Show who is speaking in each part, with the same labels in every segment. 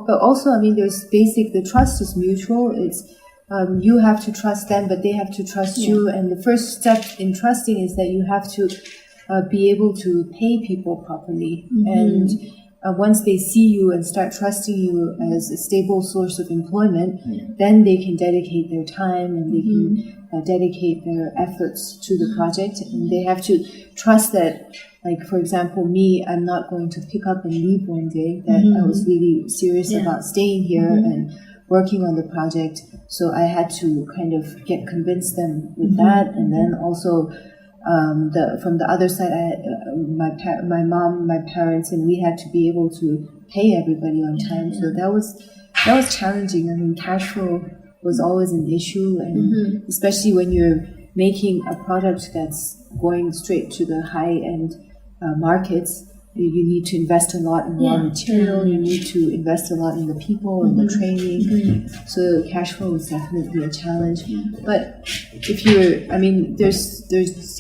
Speaker 1: But also, I mean, there's the trust is mutual. It's, you have to trust them, but they have to trust you. And the first step in trusting is that you have to be able to pay people properly. And once they see you and start trusting you as a stable source of employment, then they can dedicate their time and they can dedicate their efforts to the project. And they have to trust that, like, for example, me, I'm not going to pick up and leave one day, that I was really serious about staying here and working on the project. So I had to kind of convince them with that. And then also, from the other side, my mom, my parents, and we had to be able to pay everybody on time. So that was challenging. I mean, cash flow was always an issue, and especially when you're making a product that's going straight to the high-end markets, you need to invest a lot in raw material. You need to invest a lot in the people and the training. So cash flow is definitely a challenge. But if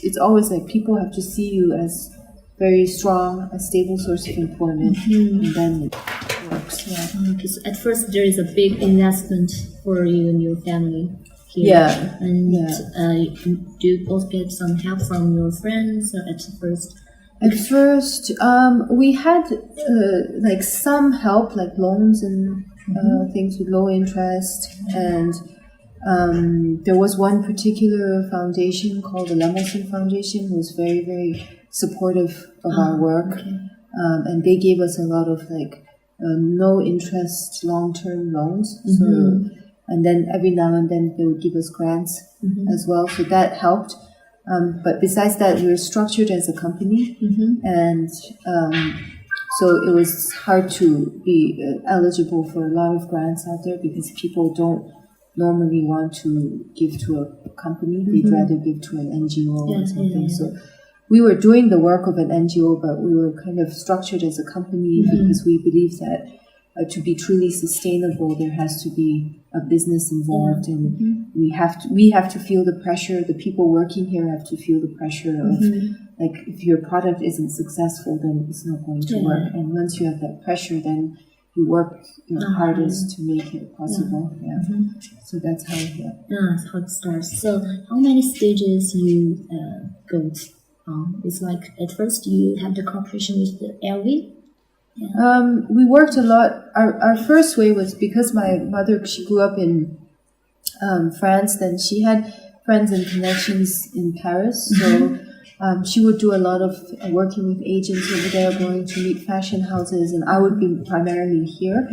Speaker 1: it's always like people have to see you as very strong, a stable source of employment, and then it works.
Speaker 2: Because at first there is a big investment for you and your family here. And do you both get some help from your friends at first?
Speaker 1: At first, we had like some help, like loans and things with low interest. And there was one particular foundation called the Lemelson Foundation, who was very, very supportive of our work. And they gave us a lot of like no interest long-term loans. So, and then every now and then they would give us grants as well. So that helped. But besides that, we were structured as a company, and so it was hard to be eligible for a lot of grants out there because people don't normally want to give to a company. They'd rather give to an NGO or something. So we were doing the work of an NGO, but we were kind of structured as a company because we believe that to be truly sustainable, there has to be a business involved, and we have to feel the pressure. The people working here have to feel the pressure of, like, if your product isn't successful, then it's not going to work. And once you have that pressure, then you work your hardest to make it possible. So that's how.
Speaker 2: That's how it starts. So how many stages you go on? It's like at first you have the cooperation with the LV.
Speaker 1: We worked a lot. Our first way was because my mother, she grew up in France, then she had friends and connections in Paris. So she would do a lot of working with agents over there, going to meet fashion houses, and I would be primarily here.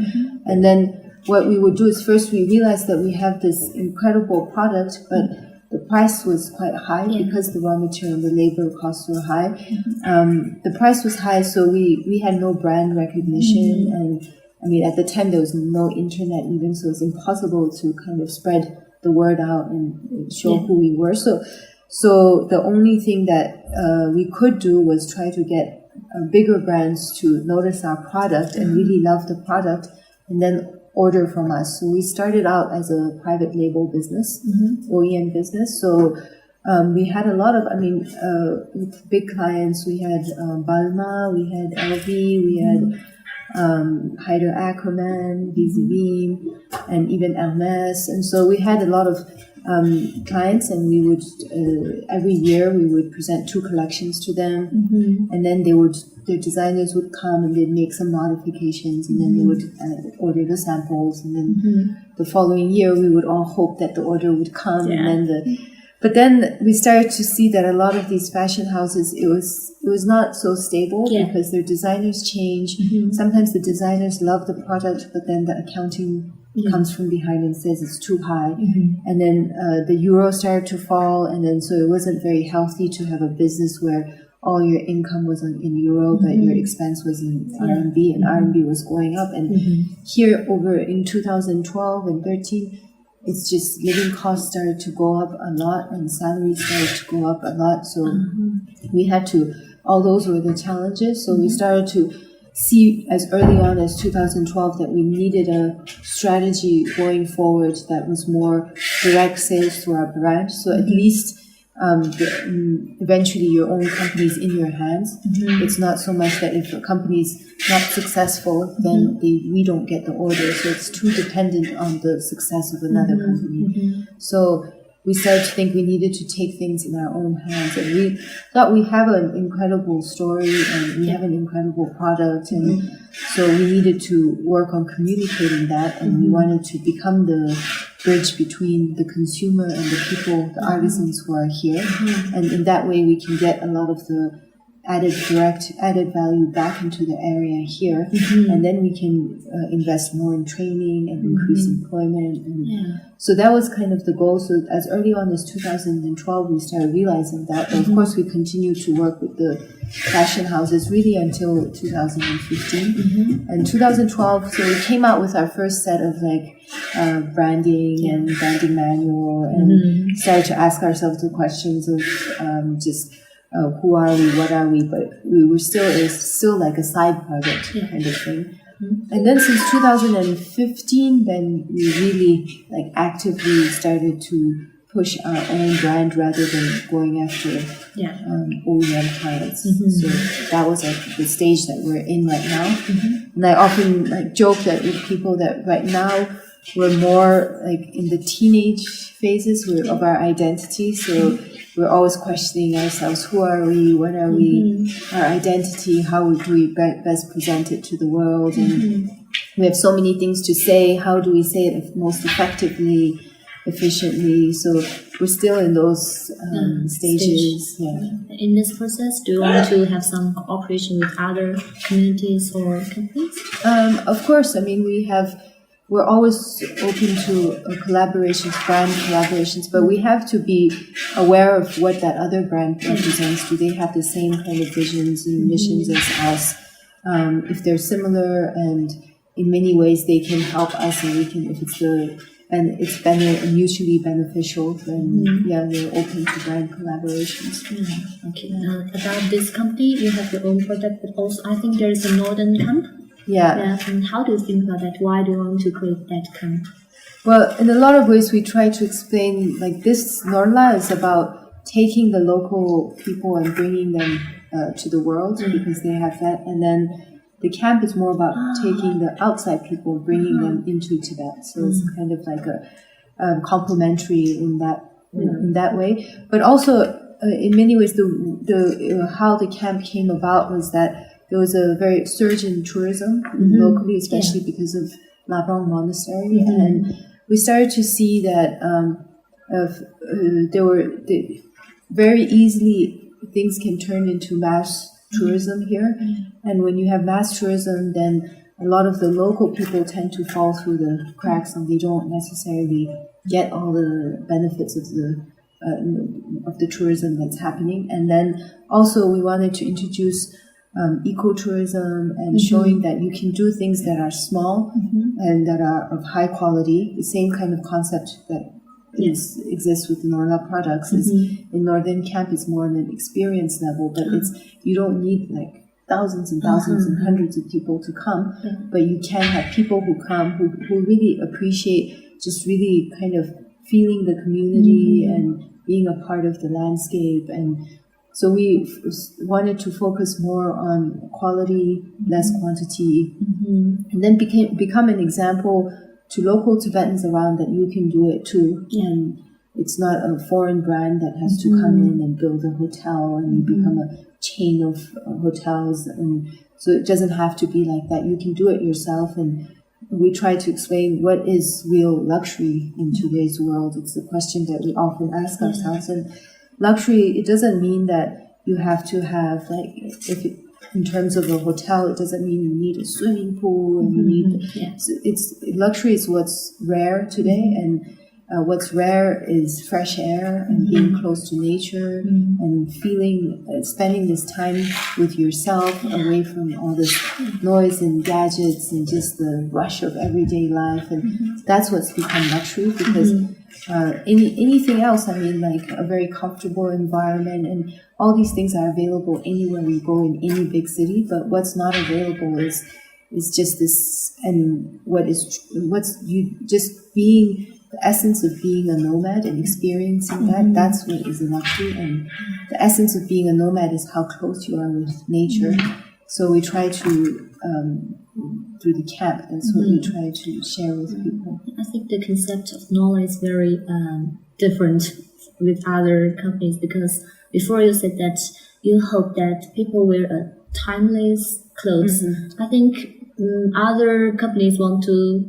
Speaker 1: And then what we would do is first we realized that we have this incredible product, but the price was quite high because the raw material and the labor costs were high. The price was high, so we had no brand recognition. And I mean, at the time, there was no internet even, so it was impossible to kind of spread the word out and show who we were. So the only thing that we could do was try to get bigger brands to notice our product and really love the product, and then order from us. So we started out as a private label business, OEM business. So we had a lot of, with big clients. We had Balmain, we had LV, we had Heider Ackermann, Beam, and even Hermes. And so we had a lot of clients, and we would every year we would present 2 collections to them, and then their designers would come and they'd make some modifications, and then they would order the samples, and then the following year we would all hope that the order would come, and then but then we started to see that a lot of these fashion houses, it was not so stable because their designers change. Sometimes the designers love the product, but then the accounting comes from behind and says it's too high. And then the euro started to fall, and then so it wasn't very healthy to have a business where all your income was in euro, but your expense was in RMB, and RMB was going up. And here over in 2012 and 13, it's just living costs started to go up a lot, and salaries started to go up a lot. So we had to, all those were the challenges. So we started to see as early on as 2012 that we needed a strategy going forward that was more direct sales to our brand. So at least eventually your own company is in your hands. It's not so much that if a company is not successful, then we don't get the order. So it's too dependent on the success of another company. So we started to think we needed to take things in our own hands. And we thought we have an incredible story and we have an incredible product. And so we needed to work on communicating that. And we wanted to become the bridge between the consumer and the people, the artisans who are here. And in that way, we can get a lot of the added value back into the area here. And then we can invest more in training and increase employment. And so that was kind of the goal. So as early on as 2012, we started realizing that. But of course, we continued to work with the fashion houses really until 2015. And 2012, so we came out with our first set of branding and branding manual and started to ask ourselves the questions of who are we, what are we, but we were still like a side project kind of thing. And then since 2015, then we really actively started to push our own brand rather than going after OEM clients. So that was the stage that we're in right now. And I often joke that with people that right now we're more in the teenage phases of our identity. So we're always questioning ourselves: who are we? What are we? Our identity? How would we best present it to the world? And we have so many things to say. How do we say it most effectively, efficiently? So we're still in those stages.
Speaker 2: In this process, do you want to have some cooperation with other communities or companies?
Speaker 1: Of course. I mean, we're always open to collaborations, brand collaborations, but we have to be aware of what that other brand represents. Do they have the same kind of visions and missions as us? If they're similar, and in many ways they can help us, and we can, if it's mutually beneficial, then we're open to brand collaborations.
Speaker 2: Okay. About this company, you have your own product, but also I think there is a Northern camp. And how do you think about that? Why do you want to create that camp?
Speaker 1: Well, in a lot of ways, we try to explain this Norla is about taking the local people and bringing them to the world because they have that. And then the camp is more about taking the outside people, bringing them into Tibet. So it's kind of like a complementary in that way. But also, in many ways, the how the camp came about was that there was a very surge in tourism locally, especially because of Labrang Monastery, and we started to see that very easily things can turn into mass tourism here, and when you have mass tourism, then a lot of the local people tend to fall through the cracks, and they don't necessarily get all the benefits of the tourism that's happening. And then also we wanted to introduce ecotourism and showing that you can do things that are small and that are of high quality. The same kind of concept that exists with Norla products is in Northern Camp. It's more on an experience level, but you don't need thousands and thousands and hundreds of people to come, but you can have people who come who really appreciate just really kind of feeling the community and being a part of the landscape. And so we wanted to focus more on quality, less quantity, and then become an example to local Tibetans around that you can do it too. And it's not a foreign brand that has to come in and build a hotel and you become a chain of hotels. And so it doesn't have to be like that. You can do it yourself. And we try to explain what is real luxury in today's world. It's a question that we often ask ourselves. And luxury, it doesn't mean that you have to have in terms of a hotel, it doesn't mean you need a swimming pool and you need. It's luxury is what's rare today, and what's rare is fresh air and being close to nature and feeling, spending this time with yourself away from all this noise and gadgets and just the rush of everyday life. And that's what's become luxury, because anything else, I mean, a very comfortable environment and all these things are available anywhere you go in any big city, but what's not available is just this, and what's you just being the essence of being a nomad and experiencing that's what is a luxury. And the essence of being a nomad is how close you are with nature. So we try to, through the camp, that's what we try to share with people.
Speaker 2: I think the concept of knowledge is very different with other companies, because before you said that you hope that people wear a timeless clothes. I think other companies want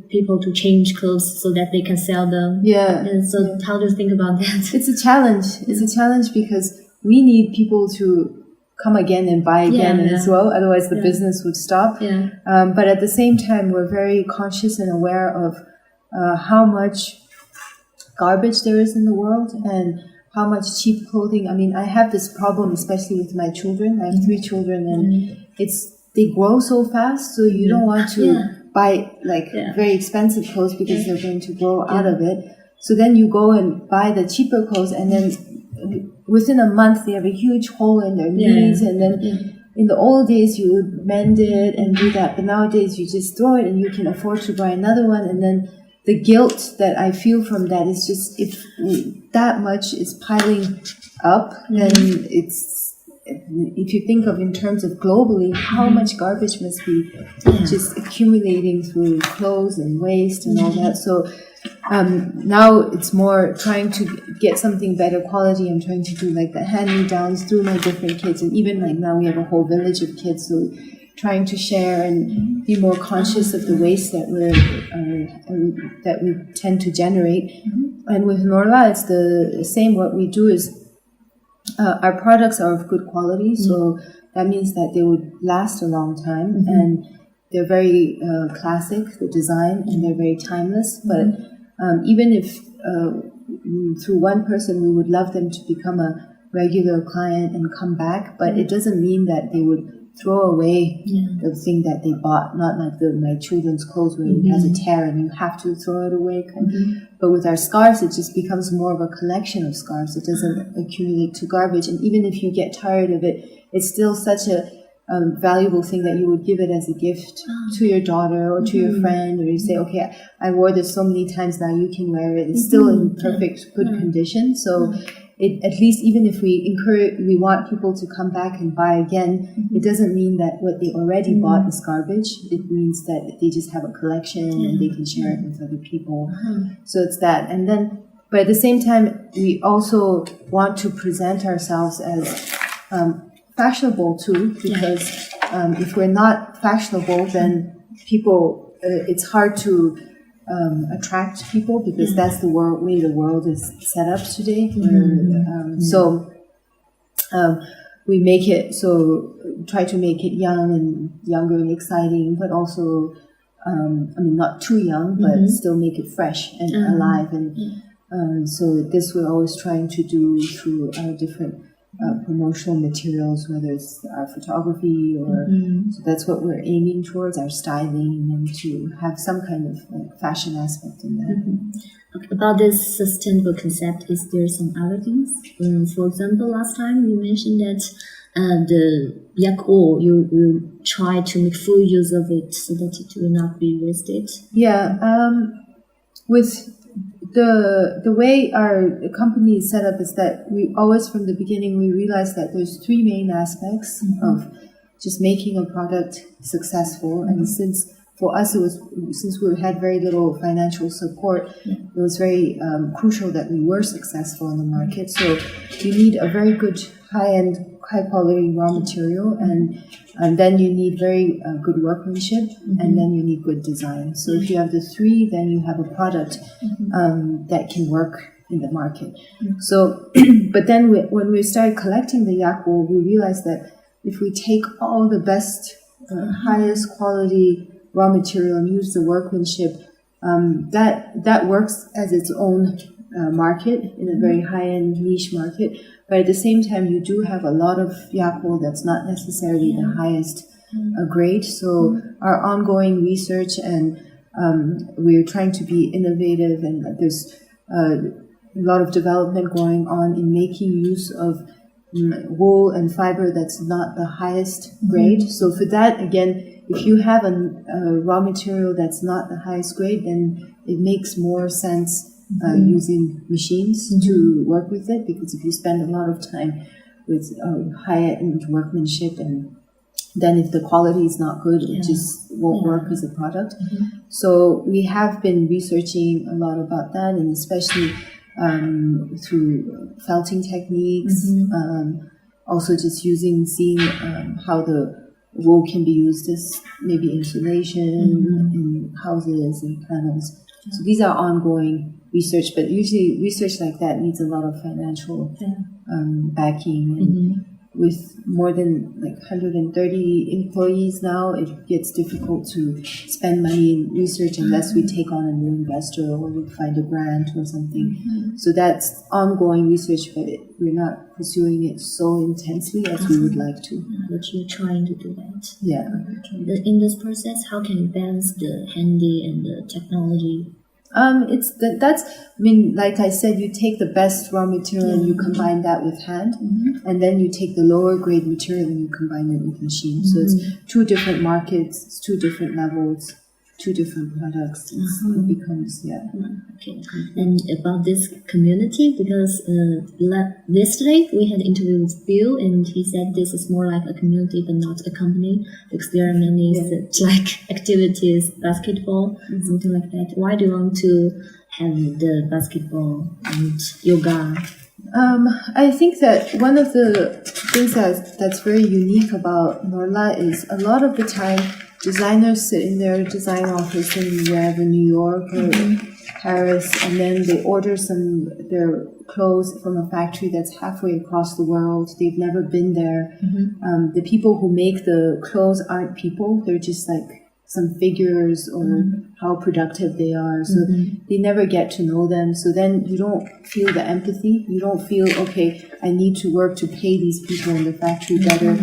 Speaker 2: people to change clothes so that they can sell them. And so how do you think about that?
Speaker 1: It's a challenge. It's a challenge because we need people to come again and buy again as well. Otherwise the business would stop. But at the same time, we're very conscious and aware of how much garbage there is in the world and how much cheap clothing. I mean, I have this problem, especially with my children. I have 3 children, and they grow so fast, so you don't want to buy very expensive clothes because they're going to grow out of it. So then you go and buy the cheaper clothes, and then within a month they have a huge hole in their knees, and then in the old days you would mend it and do that, but nowadays you just throw it and you can afford to buy another one. And then the guilt that I feel from that is just, if that much is piling up, then if you think of in terms of globally, how much garbage must be just accumulating through clothes and waste and all that. So now it's more trying to get something better quality. I'm trying to do like the hand-me-downs through my different kids, and even like now we have a whole village of kids, so trying to share and be more conscious of the waste that we tend to generate. And with Norla, it's the same. What we do is our products are of good quality, so that means that they would last a long time, and they're very classic, the design, and they're very timeless. But even if through one person we would love them to become a regular client and come back, but it doesn't mean that they would throw away the thing that they bought, not like my children's clothes where it has a tear and you have to throw it away. But with our scarves, it just becomes more of a collection of scarves. It doesn't accumulate to garbage. And even if you get tired of it, it's still such a valuable thing that you would give it as a gift to your daughter or to your friend, or you say, okay, I wore this so many times, now you can wear it. It's still in perfect good condition. So at least even if we want people to come back and buy again, it doesn't mean that what they already bought is garbage. It means that they just have a collection and they can share it with other people. So it's that. And then, but at the same time, we also want to present ourselves as fashionable too, because if we're not fashionable, then people, it's hard to attract people, because that's the way the world is set up today. So we make it, try to make it young and younger and exciting, but also, not too young, but still make it fresh and alive. And so this we're always trying to do through our different promotional materials, whether it's our photography or so that's what we're aiming towards, our styling, and to have some kind of fashion aspect in that.
Speaker 2: About this sustainable concept, is there some other things? For example, last time you mentioned that the yak oil, you try to make full use of it so that it will not be wasted.
Speaker 1: With the way our company is set up is that we always, from the beginning, we realized that there's 3 main aspects of just making a product successful. And since for us since we had very little financial support, it was very crucial that we were successful in the market. So you need a very good high-end, high-quality raw material, and then you need very good workmanship, and then you need good design. So if you have the 3, then you have a product that can work in the market. So, but then when we started collecting the yak wool, we realized that if we take all the best, highest quality raw material and use the workmanship, that works as its own market in a very high-end niche market. But at the same time, you do have a lot of yak wool that's not necessarily the highest grade. So our ongoing research, and we're trying to be innovative, and there's a lot of development going on in making use of wool and fiber that's not the highest grade. So for that, again, if you have a raw material that's not the highest grade, then it makes more sense using machines to work with it, because if you spend a lot of time with high-end workmanship, and then if the quality is not good, it just won't work as a product. So we have been researching a lot about that, and especially through felting techniques, also just seeing how the wool can be used as maybe insulation in houses and panels. So these are ongoing research, but usually research like that needs a lot of financial backing. And with more than 130 employees now, it gets difficult to spend money in research unless we take on a new investor or we find a grant or something. So that's ongoing research, but we're not pursuing it so intensely as we would like to.
Speaker 2: But you're trying to do that.
Speaker 1: Yeah.
Speaker 2: In this process, how can you balance the handy and the technology?
Speaker 1: Like I said, you take the best raw material and you combine that with hand, and then you take the lower grade material and you combine it with machine. So it's two different markets, it's two different levels, two different products. It becomes,
Speaker 2: Okay. And about this community, because yesterday we had an interview with Bill, and he said this is more like a community but not a company, because there are many activities, basketball, something like that. Why do you want to have the basketball and yoga?
Speaker 1: I think that one of the things that's very unique about Norla is a lot of the time designers sit in their design office in wherever, New York or Paris, and then they order their clothes from a factory that's halfway across the world. They've never been there. The people who make the clothes aren't people. They're just like some figures or how productive they are. So they never get to know them. So then you don't feel the empathy. You don't feel, okay, I need to work to pay these people in the factory better.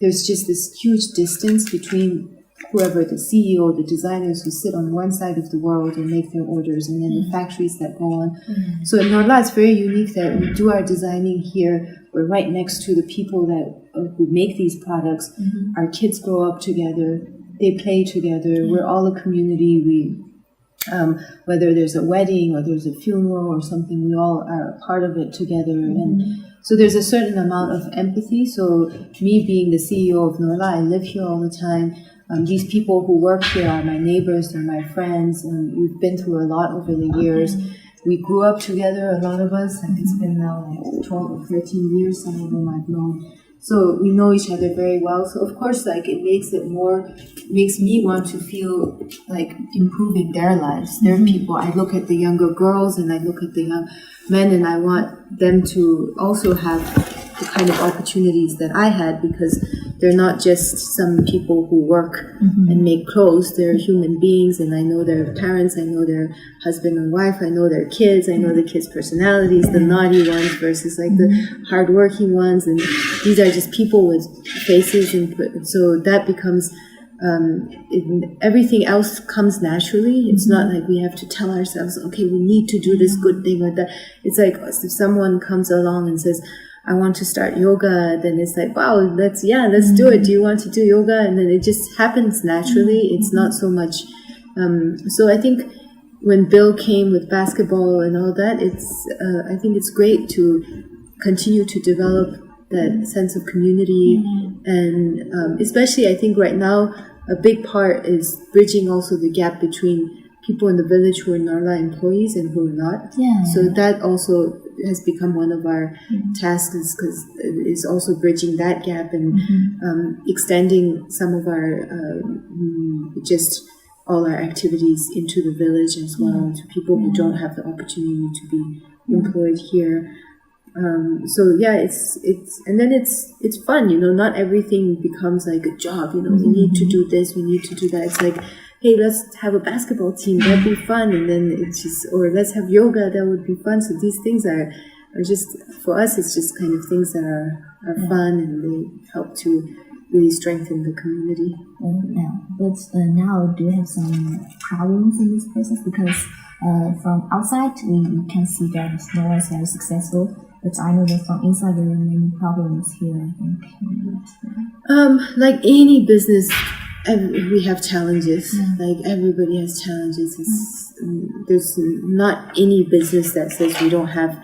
Speaker 1: There's just this huge distance between whoever, the CEO, the designers who sit on one side of the world and make their orders, and then the factories that go on. So in Norla, it's very unique that we do our designing here. We're right next to the people who make these products. Our kids grow up together. They play together. We're all a community. Whether there's a wedding or there's a funeral or something, we all are a part of it together. And so there's a certain amount of empathy. So me being the CEO of Norla, I live here all the time. These people who work here are my neighbors, they're my friends, and we've been through a lot over the years. We grew up together, a lot of us, and it's been now 12 or 13 years, some of them I've known. So we know each other very well. So of course, it makes me want to feel like improving their lives. Their people. I look at the younger girls and I look at the young men, and I want them to also have the kind of opportunities that I had, because they're not just some people who work and make clothes. They're human beings, and I know their parents, I know their husband and wife, I know their kids, I know the kids' personalities, the naughty ones versus the hardworking ones, and these are just people with faces, and so that becomes everything else comes naturally. It's not like we have to tell ourselves, okay, we need to do this good thing or that. It's like if someone comes along and says, I want to start yoga, then it's like, wow, let's do it. Do you want to do yoga? And then it just happens naturally. It's not so much. So I think when Bill came with basketball and all that, I think it's great to continue to develop that sense of community. And especially I think right now, a big part is bridging also the gap between people in the village who are Norla employees and who are not. So that also has become one of our tasks, because it's also bridging that gap and extending some of our just all our activities into the village as well, to people who don't have the opportunity to be employed here. So it's and then it's fun, not everything becomes like a job, we need to do this, we need to do that. It's like, hey, let's have a basketball team, that'd be fun. And then it's just, or let's have yoga, that would be fun. So these things are just, for us, it's just kind of things that are fun, and they help to really strengthen the community.
Speaker 2: Now, do you have some problems in this process? Because from outside, we can see that Noah is very successful. But I know that from inside there are many problems here, I think.
Speaker 1: Like any business, we have challenges. Like everybody has challenges. There's not any business that says we don't have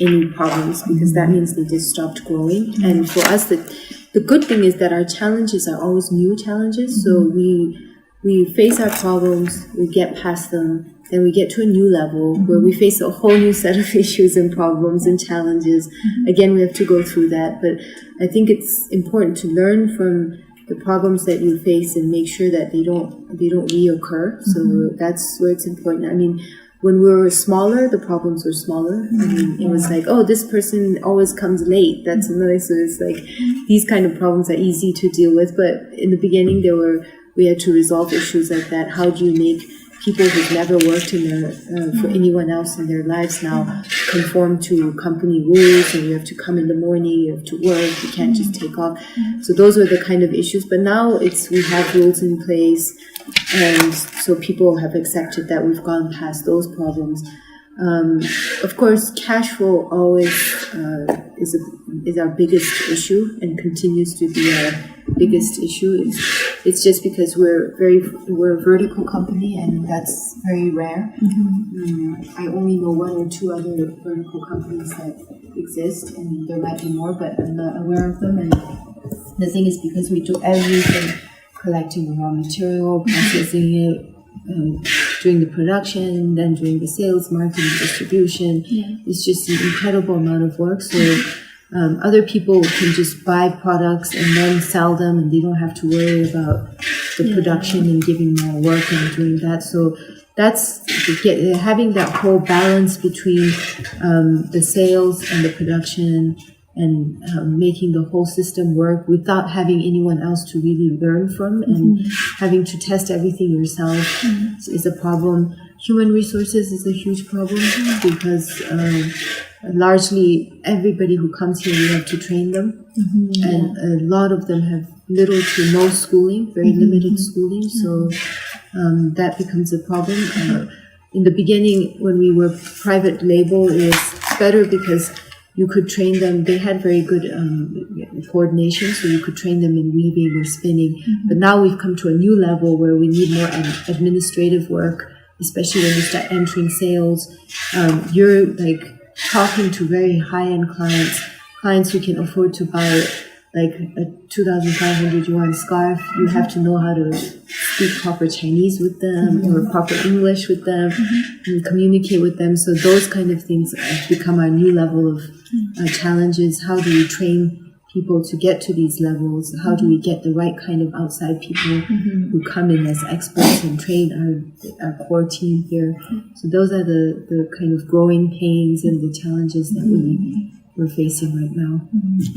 Speaker 1: any problems, because that means they just stopped growing. And for us, the good thing is that our challenges are always new challenges. So we face our problems, we get past them, then we get to a new level where we face a whole new set of issues and problems and challenges. Again, we have to go through that. But I think it's important to learn from the problems that you face and make sure that they don't reoccur. So that's where it's important. I mean, when we were smaller, the problems were smaller. I mean, it was like, oh, this person always comes late. That's another. So it's like these kind of problems are easy to deal with. But in the beginning, we had to resolve issues like that. How do you make people who've never worked for anyone else in their lives now conform to company rules, and you have to come in the morning, you have to work, you can't just take off. So those were the kind of issues. But now we have rules in place, and so people have accepted that we've gone past those problems. Of course, cash flow always is our biggest issue and continues to be our biggest issue. It's just because we're a vertical company, and that's very rare. I only know one or two other vertical companies that exist, and there might be more, but I'm not aware of them. And the thing is, because we do everything, collecting the raw material, processing it, doing the production, then doing the sales, marketing, distribution. It's just an incredible amount of work. So other people can just buy products and then sell them, and they don't have to worry about the production and giving more work and doing that. So that's having that whole balance between the sales and the production, and making the whole system work without having anyone else to really learn from, and having to test everything yourself is a problem. Human resources is a huge problem, because largely everybody who comes here, we have to train them. And a lot of them have little to no schooling, very limited schooling. So that becomes a problem. In the beginning, when we were private label, it was better because you could train them. They had very good coordination, so you could train them in weaving or spinning. But now we've come to a new level where we need more administrative work, especially when you start entering sales. You're like talking to very high-end clients who can afford to buy like a 2,500 yuan scarf. You have to know how to speak proper Chinese with them or proper English with them and communicate with them. So those kind of things have become our new level of challenges. How do we train people to get to these levels? How do we get the right kind of outside people who come in as experts and train our core team here? So those are the kind of growing pains and the challenges that we're facing right now.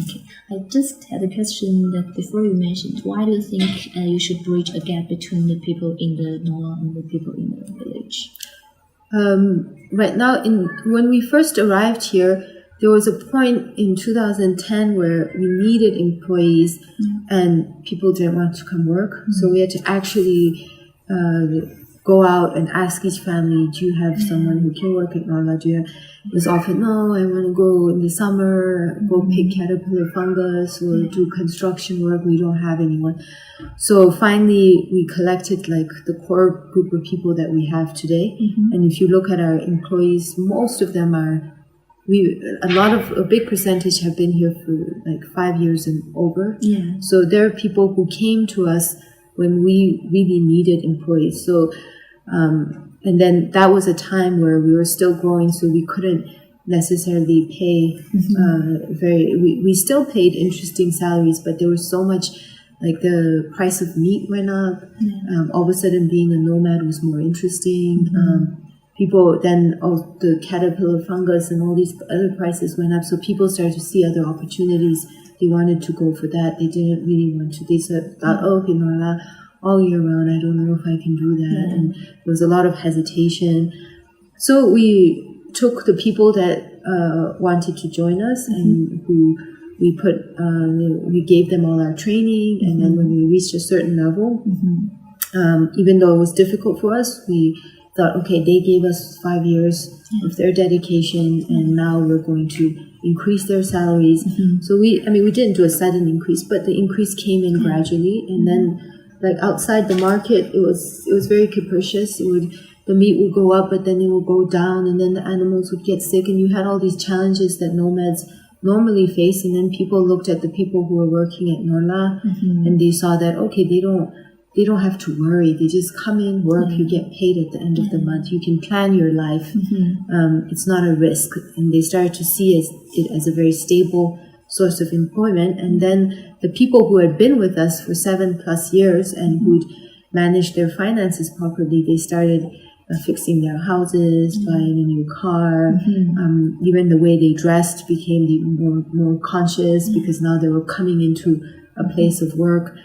Speaker 2: Okay. I just had a question that before you mentioned, why do you think you should bridge a gap between the people in the NOLA and the people in the village?
Speaker 1: Right now, when we first arrived here, there was a point in 2010 where we needed employees and people didn't want to come work. So we had to actually go out and ask each family, do you have someone who can work at NOLA? It was often, no, I want to go in the summer, go pick caterpillar fungus or do construction work. We don't have anyone. So finally, we collected like the core group of people that we have today. And if you look at our employees, most of them a big percentage have been here for like 5 years and over. So there are people who came to us when we really needed employees. So, and then that was a time where we were still growing, so we couldn't necessarily pay we still paid interesting salaries, but there was so much, like the price of meat went up. All of a sudden being a nomad was more interesting. People then, the caterpillar fungus and all these other prices went up, so people started to see other opportunities. They wanted to go for that. They didn't really want to. They thought, okay, NOLA, all year round, I don't know if I can do that. And there was a lot of hesitation. So we took the people that wanted to join us and who we gave them all our training. And then when we reached a certain level, even though it was difficult for us, we thought, okay, they gave us 5 years of their dedication, and now we're going to increase their salaries. So we didn't do a sudden increase, but the increase came in gradually, and then like outside the market, it was very capricious. The meat would go up, but then it would go down, and then the animals would get sick, and you had all these challenges that nomads normally face. And then people looked at the people who were working at Norla, and they saw that, okay, they don't have to worry. They just come in, work, you get paid at the end of the month. You can plan your life. It's not a risk. And they started to see it as a very stable source of employment. And then the people who had been with us for 7+ years and who'd managed their finances properly, they started fixing their houses, buying a new car. Even the way they dressed became more conscious, because now they were coming into a place of work.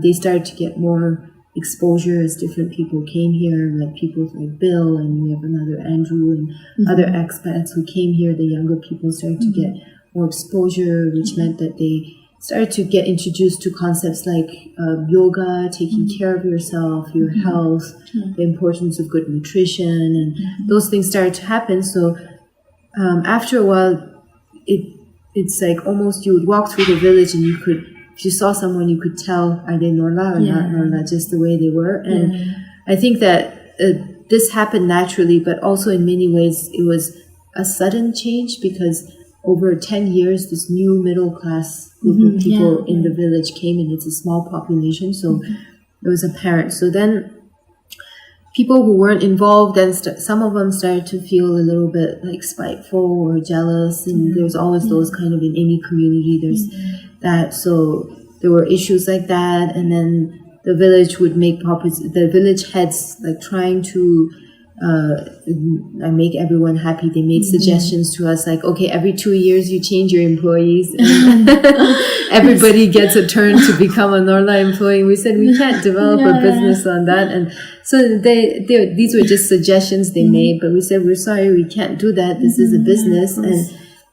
Speaker 1: They started to get more exposure as different people came here, like people like Bill, and we have another Andrew, and other expats who came here. The younger people started to get more exposure, which meant that they started to get introduced to concepts like yoga, taking care of yourself, your health, the importance of good nutrition, and those things started to happen. So after a while, it's like almost you would walk through the village and you could, if you saw someone, you could tell, are they Norla or not Norla, just the way they were. And I think that this happened naturally, but also in many ways it was a sudden change, because over 10 years, this new middle class group of people in the village came, and it's a small population, so it was apparent. So then people who weren't involved, and some of them started to feel a little bit like spiteful or jealous, and there's always those kind of, in any community, there's that. So there were issues like that, and then the village would make the village heads like trying to make everyone happy. They made suggestions to us like, okay, every 2 years you change your employees, and everybody gets a turn to become a Norla employee. We said we can't develop a business on that, and so these were just suggestions they made. But we said, we're sorry, we can't do that. This is a business, and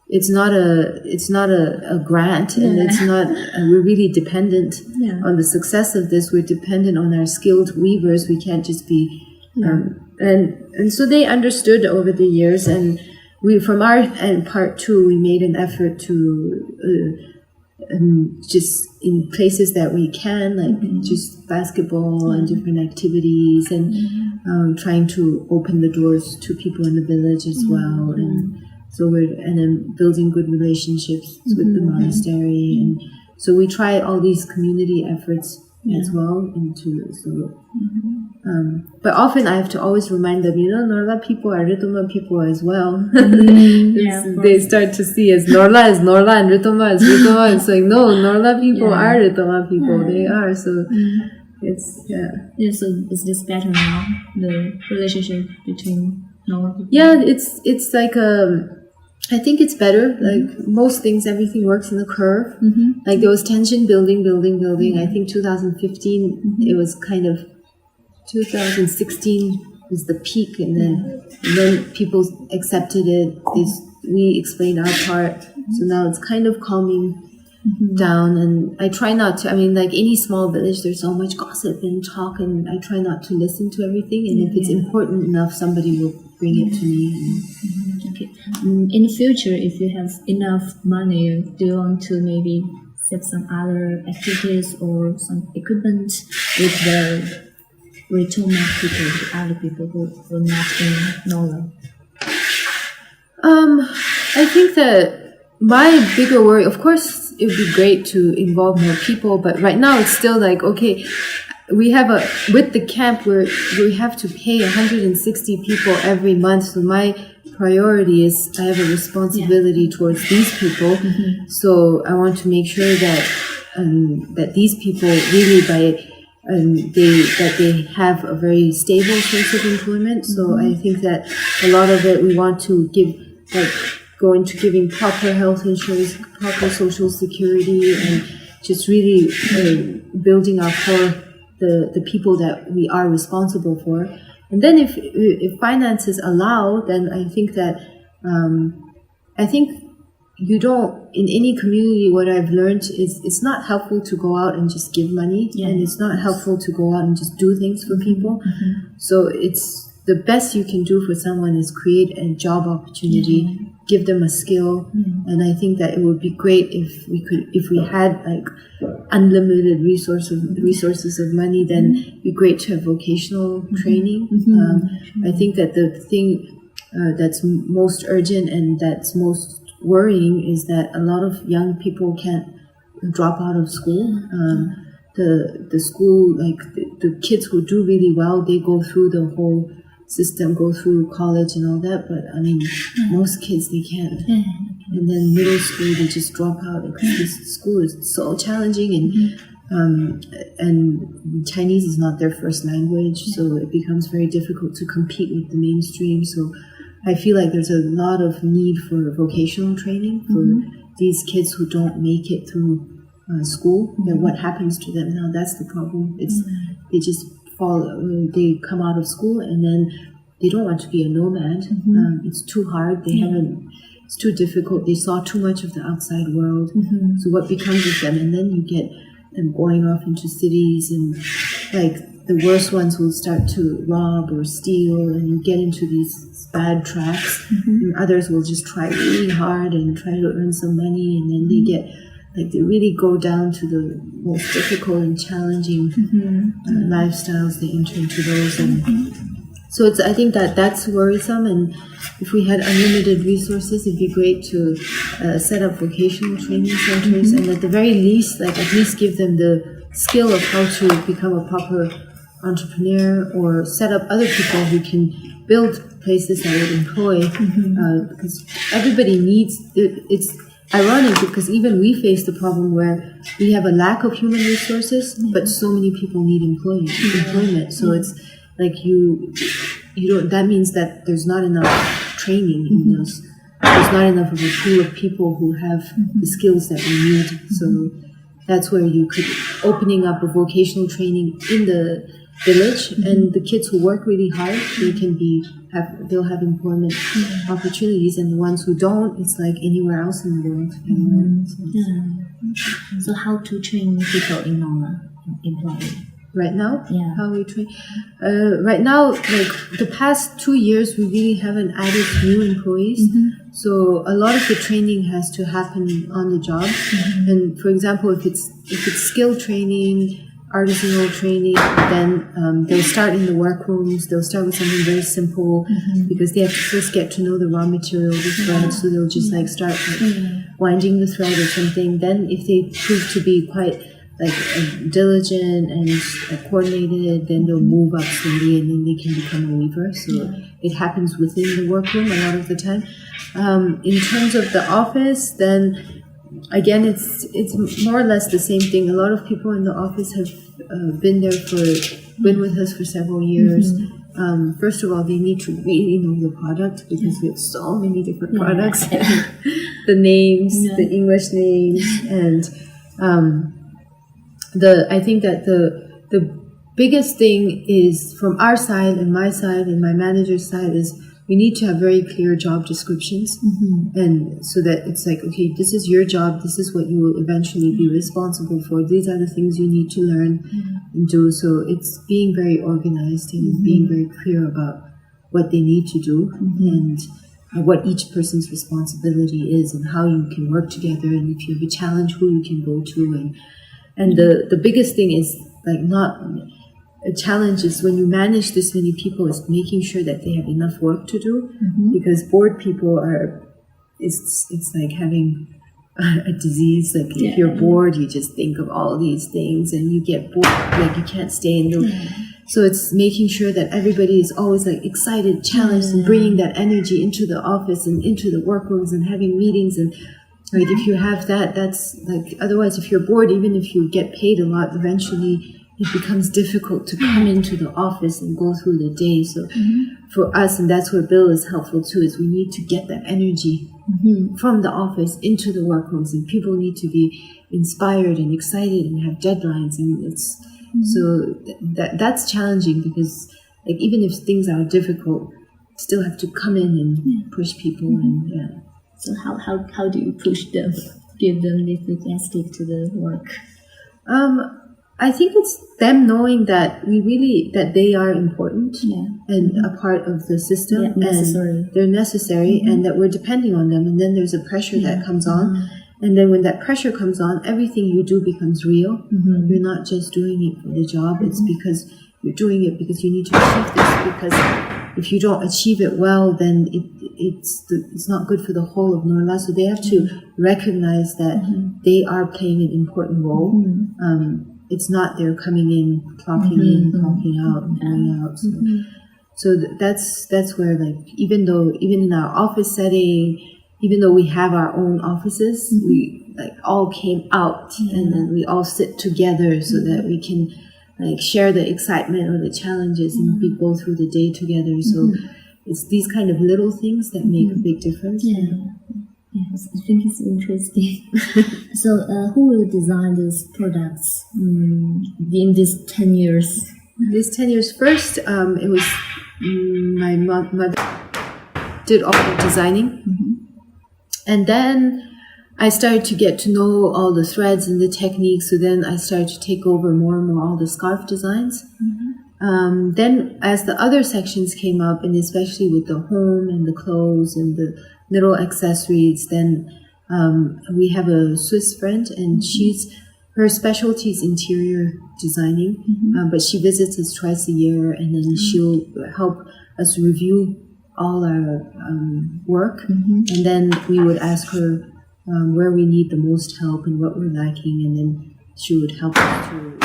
Speaker 1: it's not a grant, and it's not. We're really dependent on the success of this. We're dependent on our skilled weavers. We can't just be. And so they understood over the years, and we, from our part too, we made an effort to just in places that we can, like just basketball and different activities, and trying to open the doors to people in the village as well. And so and then building good relationships with the monastery, and so we try all these community efforts as well but often I have to always remind them, Norla people are Ritoma people as well. They start to see as Norla is Norla and Ritoma is Ritoma. It's like, no, Norla people are Ritoma people. They are. So it's,
Speaker 2: so is this better now, the relationship between Norla people?
Speaker 1: Yeah, it's like I think it's better. Like most things, everything works in a curve. Like there was tension building. I think 2015, it was kind of, 2016 was the peak, and then people accepted it. We explained our part. So now it's kind of calming down, and I try not to, like any small village, there's so much gossip and talk, and I try not to listen to everything, and if it's important enough, somebody will bring it to me.
Speaker 2: Okay. In the future, if you have enough money, do you want to maybe set some other activities or some equipment with the Ritoma people, the other people who were not in Norla?
Speaker 1: I think that my bigger worry, of course, it would be great to involve more people, but right now it's still like, okay, we have with the camp where we have to pay 160 people every month. So my priority is I have a responsibility towards these people. So I want to make sure that these people really that they have a very stable source of employment. So I think that a lot of it we want to give, like go into giving proper health insurance, proper social security, and just really building up for the people that we are responsible for. And then if finances allow, then I think that you don't, in any community, what I've learned is it's not helpful to go out and just give money, and it's not helpful to go out and just do things for people. So it's the best you can do for someone is create a job opportunity, give them a skill, and I think that it would be great if we had like unlimited resources of money. Then it'd be great to have vocational training. I think that the thing that's most urgent and that's most worrying is that a lot of young people can't drop out of school. The school, like the kids who do really well, they go through the whole system, go through college and all that, but I mean, most kids, they can't. And then middle school, they just drop out because this school is so challenging, and Chinese is not their first language, so it becomes very difficult to compete with the mainstream. So I feel like there's a lot of need for vocational training for these kids who don't make it through school. Then what happens to them now? That's the problem. It's they just they come out of school and then they don't want to be a nomad. It's too hard. It's too difficult. They saw too much of the outside world. So what becomes of them? And then you get them going off into cities, and like the worst ones will start to rob or steal, and you get into these bad tracks. And others will just try really hard and try to earn some money, and then they get like they really go down to the most difficult and challenging lifestyles. They enter into those, and so I think that's worrisome. And if we had unlimited resources, it'd be great to set up vocational training centers, and at the very least, like at least give them the skill of how to become a proper entrepreneur, or set up other people who can build places that would employ, because everybody needs it. It's ironic because even we face the problem where we have a lack of human resources, but so many people need employment. So it's like you don't. That means that there's not enough training in those. There's not enough of a pool of people who have the skills that we need. So that's where you could opening up a vocational training in the village, and the kids who work really hard, they'll have employment opportunities, and the ones who don't, it's like anywhere else in the world.
Speaker 2: So how to train people in employment?
Speaker 1: Right now, how we train. Right now, like the past 2 years, we really haven't added new employees. So a lot of the training has to happen on the job. And for example, if it's skill training, artisanal training, then they'll start in the workrooms. They'll start with something very simple because they have to first get to know the raw material, the thread. So they'll just like start winding the thread or something. Then if they prove to be quite like diligent and coordinated, then they'll move up slowly, and then they can become a weaver. So it happens within the workroom a lot of the time. In terms of the office, then again, it's more or less the same thing. A lot of people in the office have been with us for several years. First of all, they need to really know the product because we have so many different products, the names, the English names, and I think that the biggest thing is from our side and my side and my manager's side is we need to have very clear job descriptions, and so that it's like, okay, this is your job, this is what you will eventually be responsible for, these are the things you need to learn and do. So it's being very organized and being very clear about what they need to do, and what each person's responsibility is, and how you can work together, and if you have a challenge, who you can go to. And the biggest thing is like not a challenge is when you manage this many people is making sure that they have enough work to do, because bored people it's like having a disease. Like if you're bored, you just think of all these things and you get bored, like you can't stay in the. So it's making sure that everybody is always like excited, challenged, and bringing that energy into the office and into the workrooms and having meetings. And right, if you have that, that's like, otherwise if you're bored, even if you get paid a lot, eventually it becomes difficult to come into the office and go through the day. So for us, and that's where Bill is helpful too, is we need to get that energy from the office into the workrooms, and people need to be inspired and excited and have deadlines. And it's so that's challenging because like even if things are difficult, you still have to come in and push people. And
Speaker 2: so how do you push them, give them this enthusiastic to the work?
Speaker 1: I think it's them knowing that that they are important and a part of the system, and they're necessary, and that we're depending on them. And then there's a pressure that comes on, and then when that pressure comes on, everything you do becomes real. You're not just doing it for the job; it's because you're doing it because you need to achieve this. Because if you don't achieve it well, then it's not good for the whole of Norla. So they have to recognize that they are playing an important role. It's not they're coming in, clocking out, and going out. So that's where, like, even in our office setting, even though we have our own offices, we like all came out and then we all sit together so that we can like share the excitement or the challenges and we go through the day together. So it's these kind of little things that make a big difference.
Speaker 2: Yes, I think it's interesting. So, who will design these products in these 10 years?
Speaker 1: These 10 years, first, it was my mother did all the designing. And then I started to get to know all the threads and the techniques. So then I started to take over more and more all the scarf designs. Then as the other sections came up, and especially with the home and the clothes and the little accessories, then we have a Swiss friend, and her specialty is interior designing, but she visits us twice a year, and then she'll help us review all our work, and then we would ask her where we need the most help and what we're lacking, and then she would help us to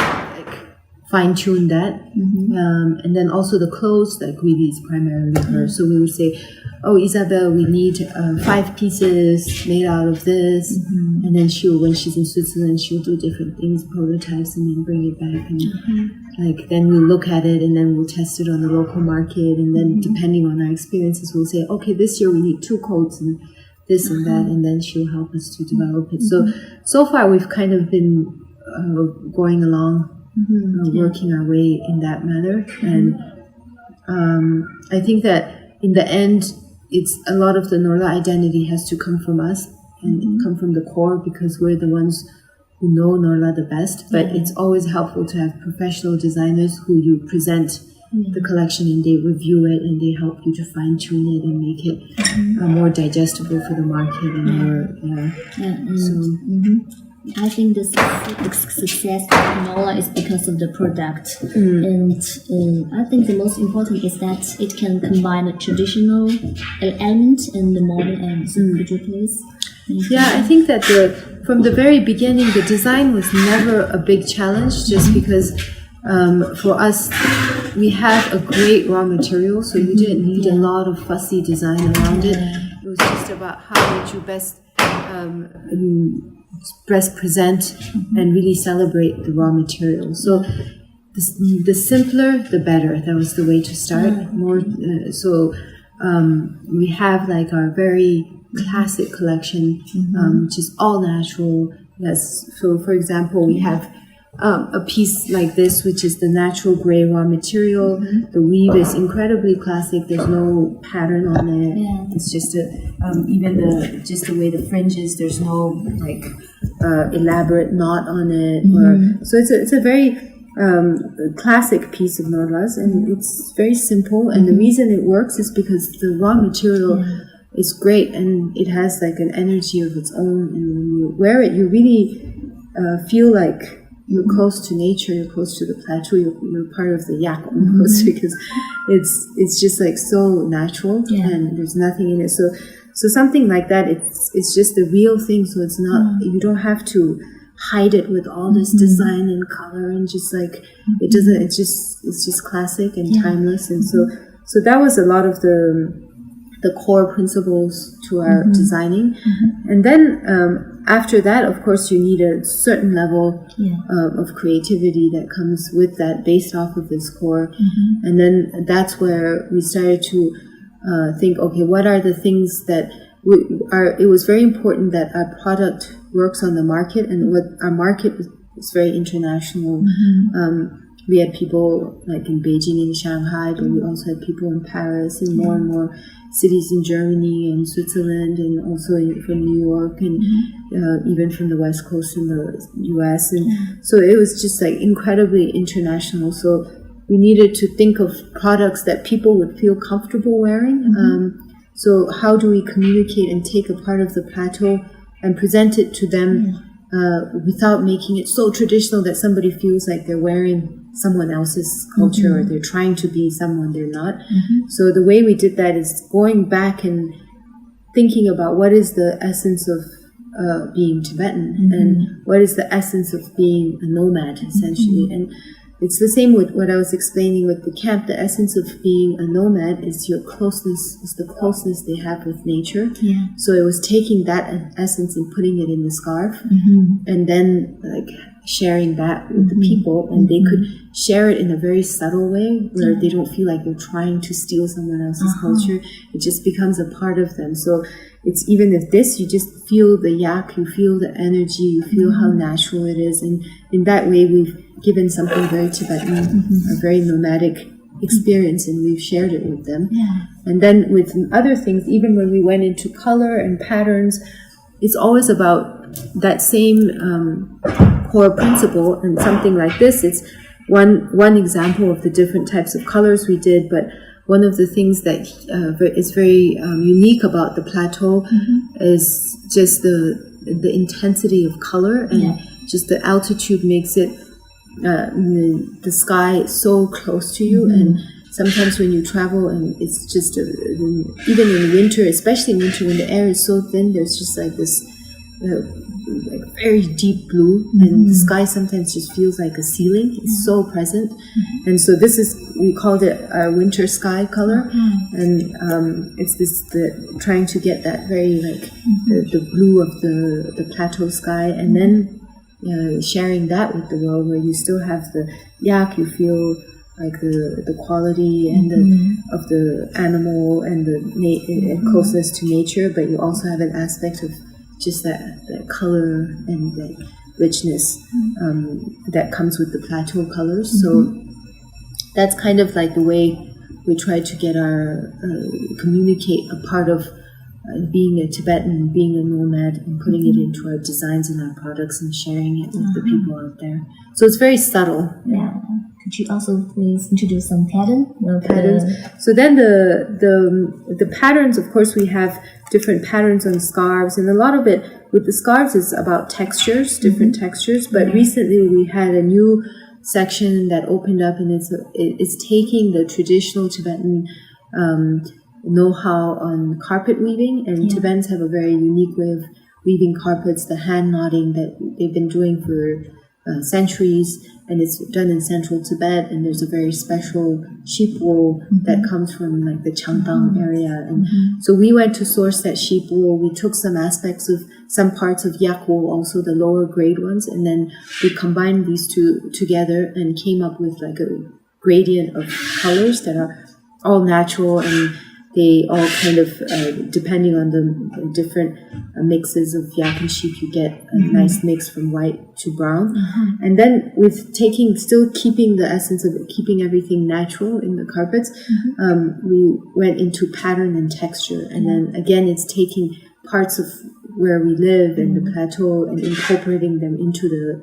Speaker 1: fine-tune that. And then also the clothes, like really is primarily her. So we would say, oh, Isabel, we need 5 pieces made out of this. And then when she's in Switzerland, she'll do different things, prototypes, and then bring it back. And then we'll look at it, and then we'll test it on the local market. And then depending on our experiences, we'll say, okay, this year we need 2 coats and this and that. And then she'll help us to develop it. So far we've kind of been going along, working our way in that manner. And I think that in the end, it's a lot of the Norla identity has to come from us and come from the core, because we're the ones who know Norla the best. But it's always helpful to have professional designers who you present the collection and they review it and they help you to fine tune it and make it more digestible for the market and more.
Speaker 2: I think the success of Nola is because of the product, and I think the most important is that it can combine the traditional element and the modern element. Could you please?
Speaker 1: Yeah, I think that from the very beginning, the design was never a big challenge, just because for us, we have a great raw material, so you didn't need a lot of fussy design around it. It was just about how would you best present and really celebrate the raw material. So the simpler, the better. That was the way to start. We have like our very classic collection, which is all natural. Yes. So for example, we have a piece like this, which is the natural gray raw material. The weave is incredibly classic. There's no pattern on it. It's just even just the way the fringe is. There's no like elaborate knot on it. So it's a very classic piece of Norlas, and it's very simple. And the reason it works is because the raw material is great, and it has like an energy of its own. And when you wear it, you really feel like you're close to nature, you're close to the plateau, you're part of the yak almost, because it's just like so natural and there's nothing in it. So something like that, it's just the real thing. So it's not, you don't have to hide it with all this design and color and just like, it's just classic and timeless. And so that was a lot of the core principles to our designing. And then after that, of course, you need a certain level of creativity that comes with that, based off of this core. And then that's where we started to think, okay, what are the things that it was very important that our product works on the market, and what our market is very international. we had people like in Beijing and Shanghai, but we also had people in Paris and more cities in Germany and Switzerland, and also from New York, and even from the West Coast in the US. And so it was just like incredibly international. So we needed to think of products that people would feel comfortable wearing. So how do we communicate and take a part of the plateau and present it to them without making it so traditional that somebody feels like they're wearing someone else's culture or they're trying to be someone they're not. So the way we did that is going back and thinking about what is the essence of being Tibetan and what is the essence of being a nomad, essentially. And it's the same with what I was explaining with the camp. The essence of being a nomad is your closeness, is the closeness they have with nature. So it was taking that essence and putting it in the scarf, and then like sharing that with the people, and they could share it in a very subtle way where they don't feel like they're trying to steal someone else's culture. It just becomes a part of them. So it's even if this, you just feel the yak, you feel the energy, you feel how natural it is, and in that way we've given something very Tibetan, a very nomadic experience, and we've shared it with them. And then with other things, even when we went into color and patterns, it's always about that same core principle. And something like this, it's one example of the different types of colors we did, but one of the things that is very unique about the plateau is just the intensity of color, and just the altitude makes it the sky so close to you. And sometimes when you travel, and it's just even in winter, especially in winter when the air is so thin, there's just like this like very deep blue, and the sky sometimes just feels like a ceiling. It's so present. And so this is, we called it a winter sky color, and it's trying to get that very like the blue of the plateau sky, and then sharing that with the world, where you still have the yak, you feel like the quality and of the animal and the closeness to nature, but you also have an aspect of just that color and that richness that comes with the plateau colors. So that's kind of like the way we try to get our communicate a part of being a Tibetan, being a nomad, and putting it into our designs and our products and sharing it with the people out there. So it's very subtle.
Speaker 2: Could you also please introduce some patterns?
Speaker 1: So then the patterns, of course, we have different patterns on scarves, and a lot of it with the scarves is about textures, different textures. But recently we had a new section that opened up, and it's taking the traditional Tibetan know-how on carpet weaving, and Tibetans have a very unique way of weaving carpets, the hand knotting that they've been doing for centuries, and it's done in central Tibet, and there's a very special sheep wool that comes from like the Changdang area, and so we went to source that sheep wool. We took some aspects of some parts of yak wool, also the lower grade ones, and then we combined these two together and came up with like a gradient of colors that are all natural, and they all kind of, depending on the different mixes of yak and sheep, you get a nice mix from white to brown. And then with still keeping the essence of it, keeping everything natural in the carpets, we went into pattern and texture. And then again, it's taking parts of where we live and the plateau and incorporating them into the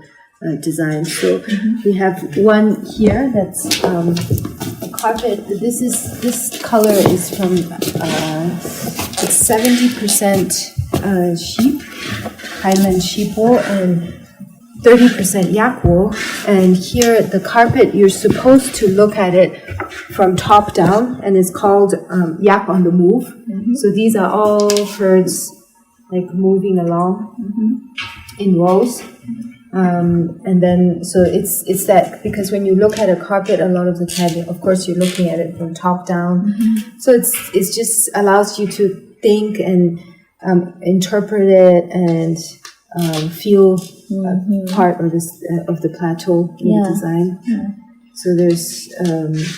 Speaker 1: design. So we have one here that's a carpet. This color is from it's 70% sheep, Highland sheep wool, and 30% yak wool. And here the carpet, you're supposed to look at it from top down, and it's called yak on the move. So these are all herds like moving along in rows. And then, so it's that, because when you look at a carpet, a lot of the time, of course, you're looking at it from top down. So it's just allows you to think and interpret it and feel part of this of the plateau in the design. So there's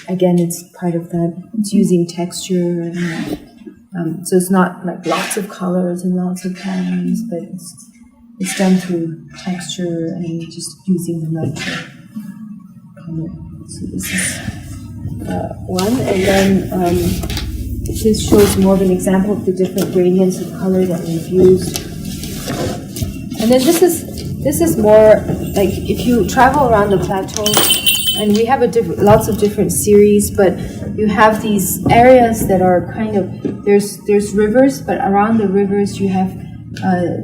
Speaker 1: again, it's part of that. It's using texture, and so it's not like lots of colors and lots of patterns, but it's done through texture and just using the natural color. So this is one, and then this shows more of an example of the different gradients of color that we've used. And then this is more like if you travel around the plateau, and we have lots of different series, but you have these areas that are kind of there's rivers, but around the rivers you have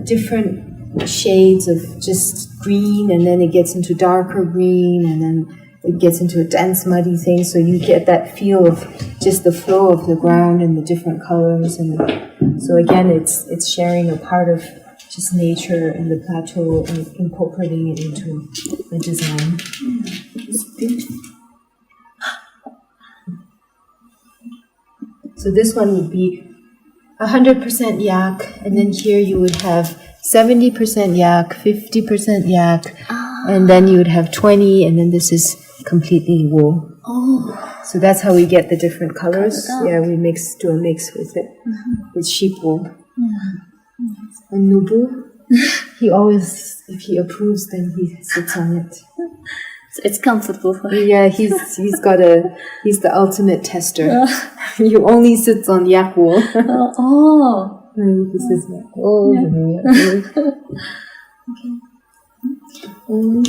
Speaker 1: different shades of just green, and then it gets into darker green, and then it gets into a dense muddy thing. So you get that feel of just the flow of the ground and the different colors, and so again, it's sharing a part of just nature and the plateau and incorporating it into the design.
Speaker 2: It's beautiful.
Speaker 1: So this one would be 100% yak, and then here you would have 70% yak, 50% yak, and then you would have 20, and then this is completely wool.
Speaker 2: Oh.
Speaker 1: So that's how we get the different colors. Yeah, we do a mix with it, with sheep wool. And Nubu, he always, if he approves, then he sits on it.
Speaker 2: So it's comfortable for him.
Speaker 1: Yeah, he's the ultimate tester. He only sits on yak wool. This is yak wool.
Speaker 2: Okay. And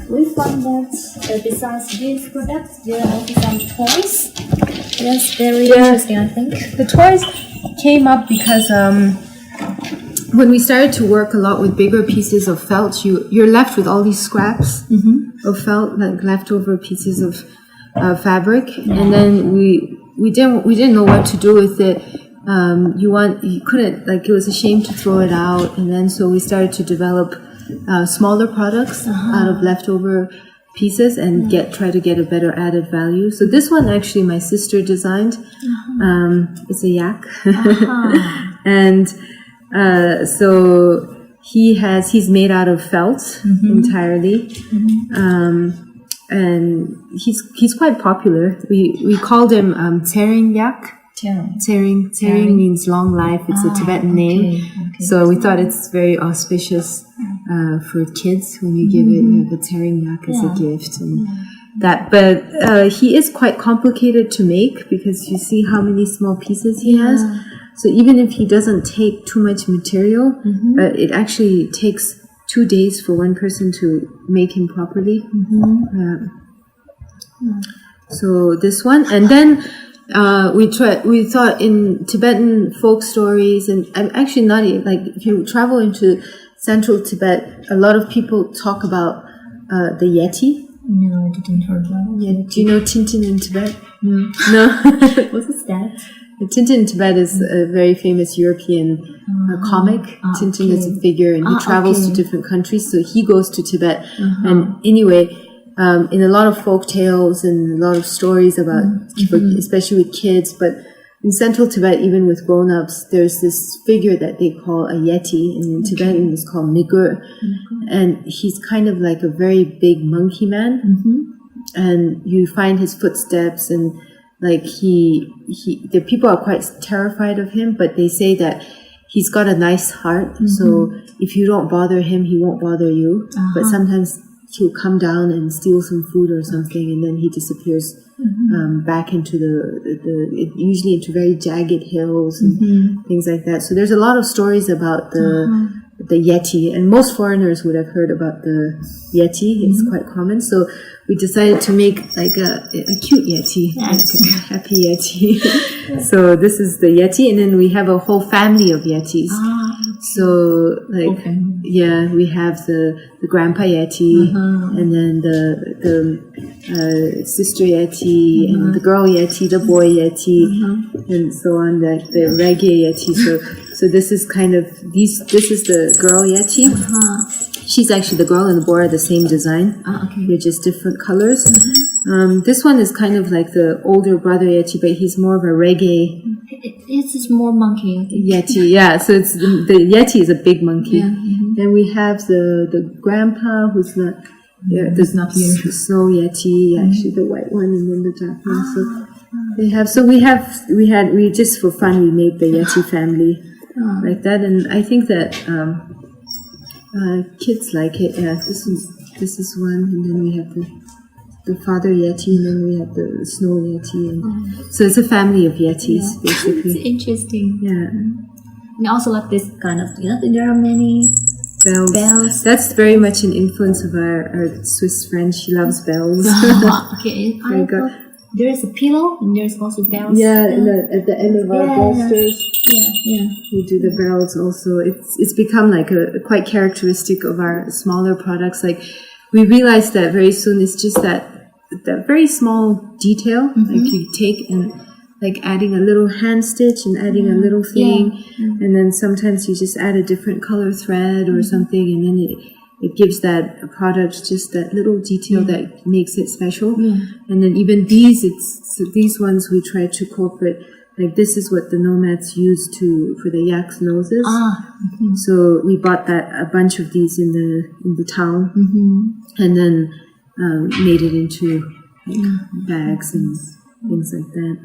Speaker 2: we found that besides these products, there are also some toys. That's very interesting, I think.
Speaker 1: The toys came up because when we started to work a lot with bigger pieces of felt, you're left with all these scraps of felt, like leftover pieces of fabric, and then we didn't know what to do with it. You couldn't, like, it was a shame to throw it out, and then so we started to develop smaller products out of leftover pieces and try to get a better added value. So this one actually my sister designed. It's a yak, and so he's made out of felt entirely, and he's quite popular. We called him Tsering yak. Tsering means long life. It's a Tibetan name. Okay. So we thought it's very auspicious for kids when you give it the Tsering yak as a gift, and that. But he is quite complicated to make because you see how many small pieces he has. So even if he doesn't take too much material, it actually takes 2 days for one person to make him properly. So this one, and then we thought in Tibetan folk stories, and I'm actually not like, if you travel into central Tibet, a lot of people talk about the Yeti.
Speaker 2: No, I didn't hear about it.
Speaker 1: Yeah, do you know Tintin in Tibet? No.
Speaker 2: What is that?
Speaker 1: Tintin in Tibet is a very famous European comic. Tintin is a figure, and he travels to different countries. So he goes to Tibet, and anyway, in a lot of folk tales and a lot of stories about, especially with kids, but in central Tibet, even with grown-ups, there's this figure that they call a Yeti, and in Tibetan it's called Nigur, and he's kind of like a very big monkey man, and you find his footsteps, and like the people are quite terrified of him, but they say that he's got a nice heart, so if you don't bother him, he won't bother you, but sometimes he'll come down and steal some food or something, and then he disappears back into usually into very jagged hills and things like that. So there's a lot of stories about the Yeti, and most foreigners would have heard about the Yeti. It's quite common. So we decided to make like a cute Yeti, like a happy Yeti. So this is the Yeti, and then we have a whole family of Yetis. So like we have the grandpa Yeti, and then the sister Yeti, and the girl Yeti, the boy Yeti, and so on. The reggae Yeti. So this is kind of this is the girl Yeti. She's actually, the girl and the boy are the same design. They're just different colors. This one is kind of like the older brother Yeti, but he's more of a reggae.
Speaker 2: It's more monkey.
Speaker 1: Yeti, yeah. So it's the Yeti is a big monkey. Then we have the grandpa who's not. There's not here. The snow Yeti, actually the white one, and then the dark one. So we just for fun we made the Yeti family like that, and I think that kids like it. Yeah, this is one, and then we have the father Yeti, and then we have the snow Yeti, and so it's a family of Yetis basically.
Speaker 2: It's interesting.
Speaker 1: Yeah.
Speaker 2: And I also like this kind of, there are many bells.
Speaker 1: That's very much an influence of our Swiss friend. She loves bells.
Speaker 2: Okay, I thought there is a pillow and there's also bells.
Speaker 1: Yeah, at the end of our bolsters.
Speaker 2: Yeah.
Speaker 1: We do the bells also. It's become like a quite characteristic of our smaller products. Like we realized that very soon. It's just that very small detail. Like you take and like adding a little hand stitch and adding a little thing, and then sometimes you just add a different color thread or something, and then it gives that product just that little detail that makes it special. And then even these ones we try to incorporate. Like this is what the nomads use for the yak's noses. So we bought a bunch of these in the town, and then made it into bags and things like that.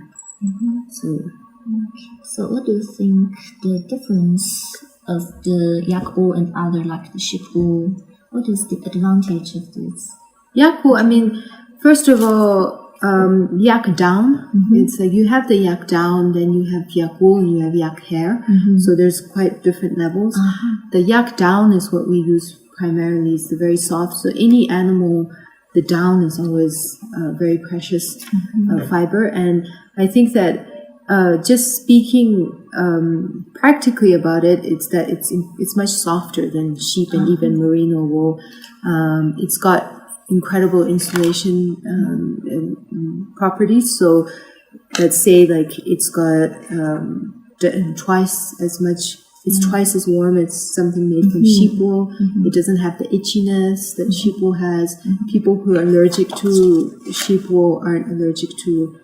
Speaker 2: So what do you think the difference of the yak wool and other like the sheep wool? What is the advantage of this?
Speaker 1: Yak wool, I mean, first of all, yak down. It's like you have the yak down, then you have yak wool, and you have yak hair. So there's quite different levels. The yak down is what we use primarily. It's the very soft. So any animal, the down is always very precious fiber. And I think that just speaking practically about it, it's much softer than sheep and even merino wool. It's got incredible insulation properties. So let's say like it's got twice as much. It's twice as warm. It's something made from sheep wool. It doesn't have the itchiness that sheep wool has. People who are allergic to sheep wool aren't allergic to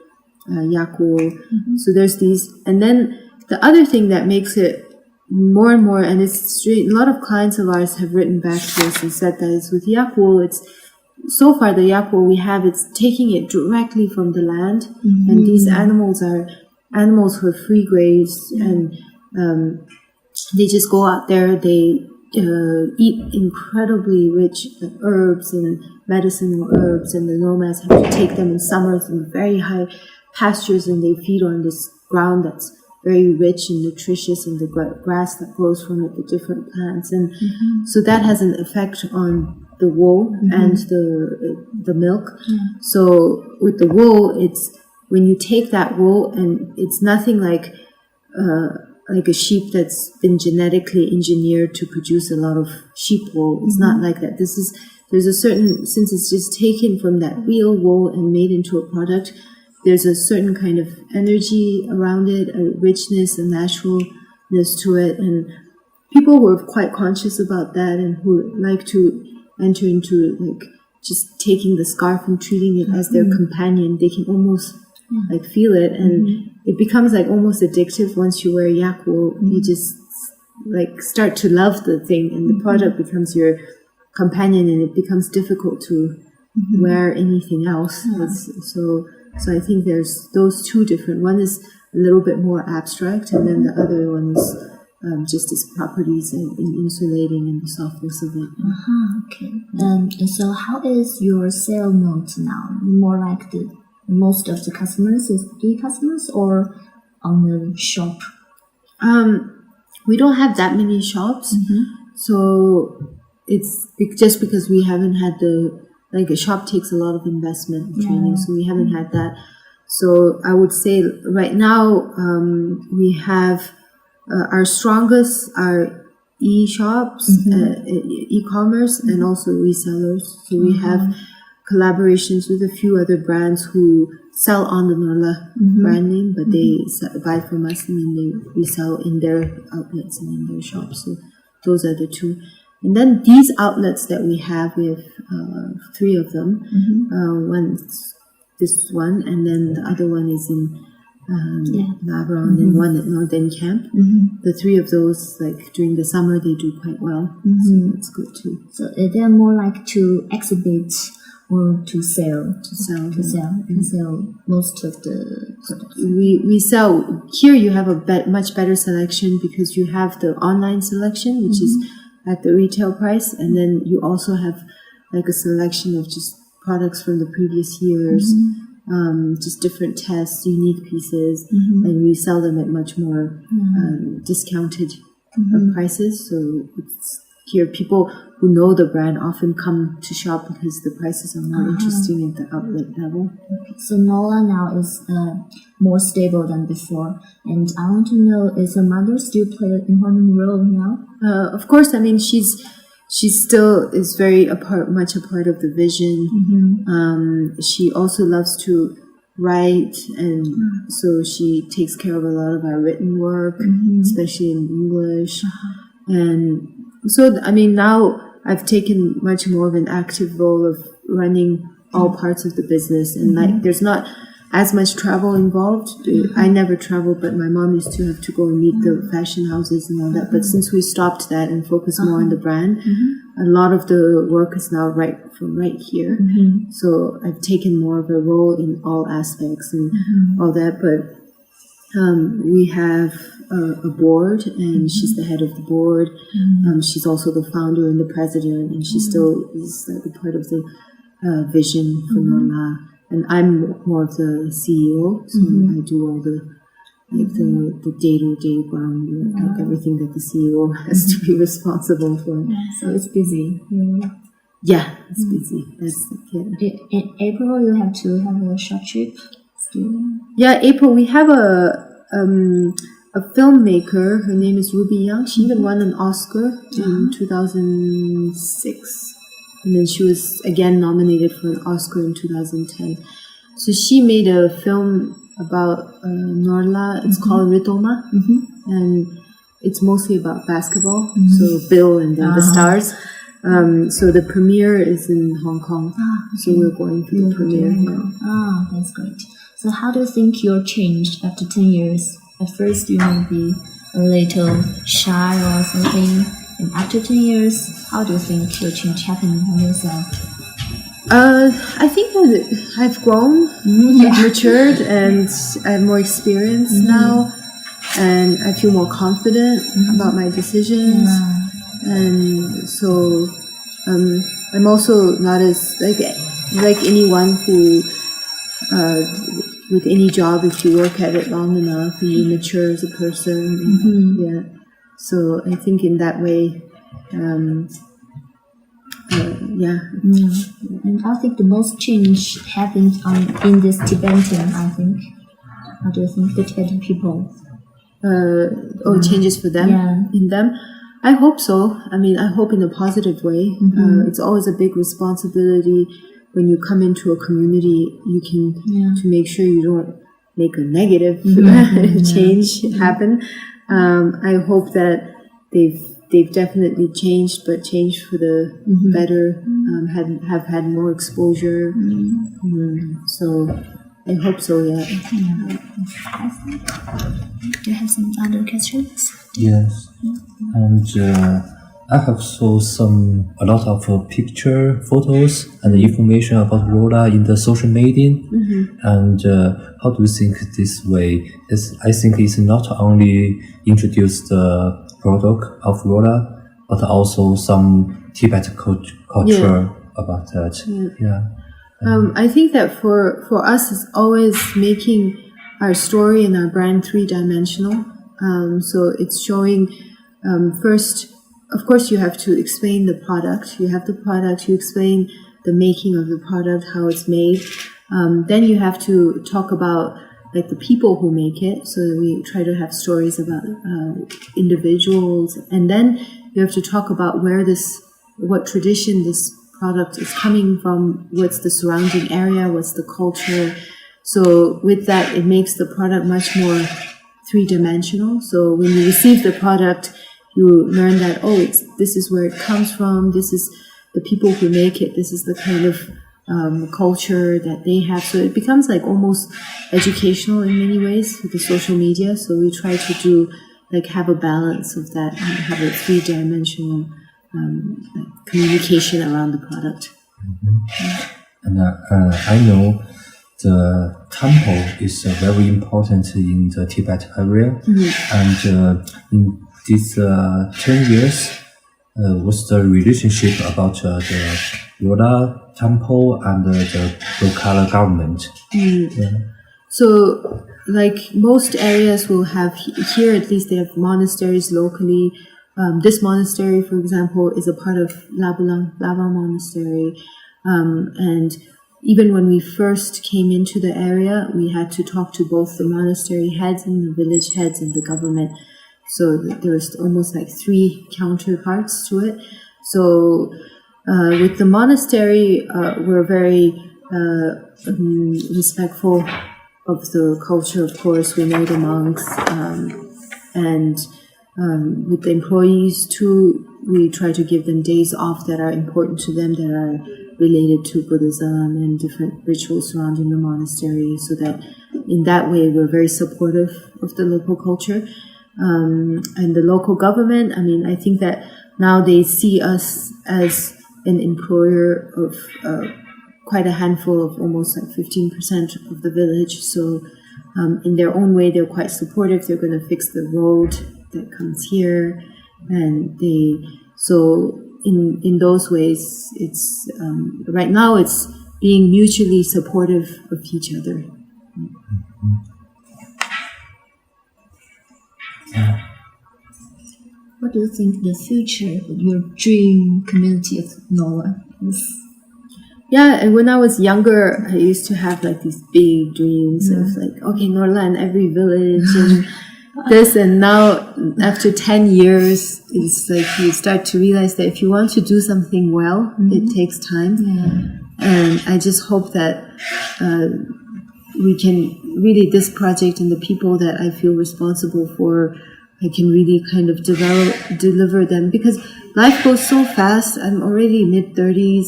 Speaker 1: yak wool. So there's these. And then the other thing that makes it more and more, and it's straight, a lot of clients of ours have written back to us and said that it's with yak wool, so far the yak wool we have, it's taking it directly from the land. And these animals are animals who are free graze, and they just go out there, they eat incredibly rich herbs and medicinal herbs, and the nomads have to take them in summers in very high pastures, and they feed on this ground that's very rich and nutritious, and the grass that grows from it, the different plants, and so that has an effect on the wool and the milk. So with the wool, it's when you take that wool, and it's nothing like a sheep that's been genetically engineered to produce a lot of sheep wool. It's not like that. There's a certain, since it's just taken from that real wool and made into a product, there's a certain kind of energy around it, a richness, a naturalness to it. And people who are quite conscious about that and who like to enter into like just taking the scarf and treating it as their companion, they can almost like feel it, and it becomes like almost addictive. Once you wear yak wool, you just like start to love the thing, and the product becomes your companion, and it becomes difficult to wear anything else. So I think there's those two different. One is a little bit more abstract, and then the other one is just its properties and insulating and the softness of it.
Speaker 2: Okay. And so how is your sale mode now? More like most of the customers is e-customers or on the shop?
Speaker 1: We don't have that many shops, so it's just because we haven't had a shop takes a lot of investment and training, so we haven't had that. So I would say right now we have our strongest are e-shops, e-commerce, and also resellers. So we have collaborations with a few other brands who sell on the Nola brand name, but they buy from us and then they resell in their outlets and in their shops. So those are the two. And then these outlets that we have 3 of them. One's this one, and then the other one is in Labrador, and one at Northern Camp. The 3 of those, like during the summer, they do quite well. So it's good too.
Speaker 2: So they're more like to exhibit or to sell most of the products.
Speaker 1: We sell here. You have a much better selection because you have the online selection, which is at the retail price, and then you also have like a selection of just products from the previous years, just different tests, unique pieces, and we sell them at much more discounted prices. So it's here people who know the brand often come to shop because the prices are more interesting at the outlet level.
Speaker 2: So Nola now is more stable than before, and I want to know, is your mother still play an important role now?
Speaker 1: Of course, I mean she still is very much a part of the vision. She also loves to write, and so she takes care of a lot of our written work, especially in English. And so, I mean, now I've taken much more of an active role of running all parts of the business, and like there's not as much travel involved. I never traveled, but my mom used to have to go and meet the fashion houses and all that. But since we stopped that and focused more on the brand, a lot of the work is now right here. So I've taken more of a role in all aspects and all that. But we have a board, and she's the head of the board. She's also the founder and the president, and she still is like a part of the vision for Nola. And I'm more of the CEO, so I do all the day-to-day ground work, like everything that the CEO has to be responsible for.
Speaker 2: So it's busy.
Speaker 1: Yeah, it's busy.
Speaker 2: In April, you have to have a short trip.
Speaker 1: Yeah, April, we have a filmmaker. Her name is Ruby Young. She even won an Oscar in 2006. And then she was again nominated for an Oscar in 2010. So she made a film about Norla. It's called Ritoma. And it's mostly about basketball. So Bill and then the stars. So the premiere is in Hong Kong. So we're going for the premiere.
Speaker 2: That's great. So how do you think you're changed after 10 years? At first you may be a little shy or something. And after 10 years, how do you think your change happened on yourself?
Speaker 1: I think that I've grown, I've matured, and I have more experience now, and I feel more confident about my decisions. And so I'm also not as like anyone who with any job, if you work at it long enough and you mature as a person, so I think in that way,
Speaker 2: And I think the most change happened in this Tibetan, I think. How do you think the Tibetan people?
Speaker 1: Changes for them, in them? I hope so. I mean, I hope in a positive way. It's always a big responsibility when you come into a community, to make sure you don't make a negative change happen. I hope that they've definitely changed, but changed for the better. Have had more exposure. So I hope so. Yeah.
Speaker 2: Do you have some other questions?
Speaker 3: Yes, and I have saw a lot of photos and information about Lola in the social media. And how do you think this way? I think it's not only introduce the product of Lola, but also some Tibetan culture about that.
Speaker 1: I think that for us, it's always making our story and our brand three-dimensional. So it's showing first, of course, you have to explain the product. You have the product, you explain the making of the product, how it's made. Then you have to talk about like the people who make it. So we try to have stories about individuals. And then you have to talk about what tradition this product is coming from, what's the surrounding area, what's the culture. So with that, it makes the product much more three-dimensional. So when you receive the product, you learn that, this is where it comes from, this is the people who make it, this is the kind of culture that they have. So it becomes like almost educational in many ways with the social media. So we try to have a balance of that and have a three-dimensional communication around the product.
Speaker 3: And I know the temple is very important in the Tibet area. And in these 10 years, what's the relationship about the Lola temple and the local government. Yeah.
Speaker 1: So, like most areas will have here, at least they have monasteries locally. This monastery, for example, is a part of Lava Monastery, and even when we first came into the area, we had to talk to both the monastery heads and the village heads and the government. So there was almost like 3 counterparts to it. So with the monastery, we're very respectful of the culture. Of course, we know the monks, and with the employees too, we try to give them days off that are important to them, that are related to Buddhism and different rituals surrounding the monastery, so that in that way we're very supportive of the local culture. And the local government, I mean, I think that now they see us as an employer of quite a handful of almost like 15% of the village. So in their own way, they're quite supportive. They're going to fix the road that comes here. And in those ways, it's right now it's being mutually supportive of each other.
Speaker 2: What do you think the future of your dream community of NOLA is?
Speaker 1: Yeah, and when I was younger, I used to have like these big dreams of like, okay, NOLA in every village and this, and now after 10 years, it's like you start to realize that if you want to do something well, it takes time. And I just hope that we can really, this project and the people that I feel responsible for, I can really kind of deliver them, because life goes so fast. I'm already mid-30s.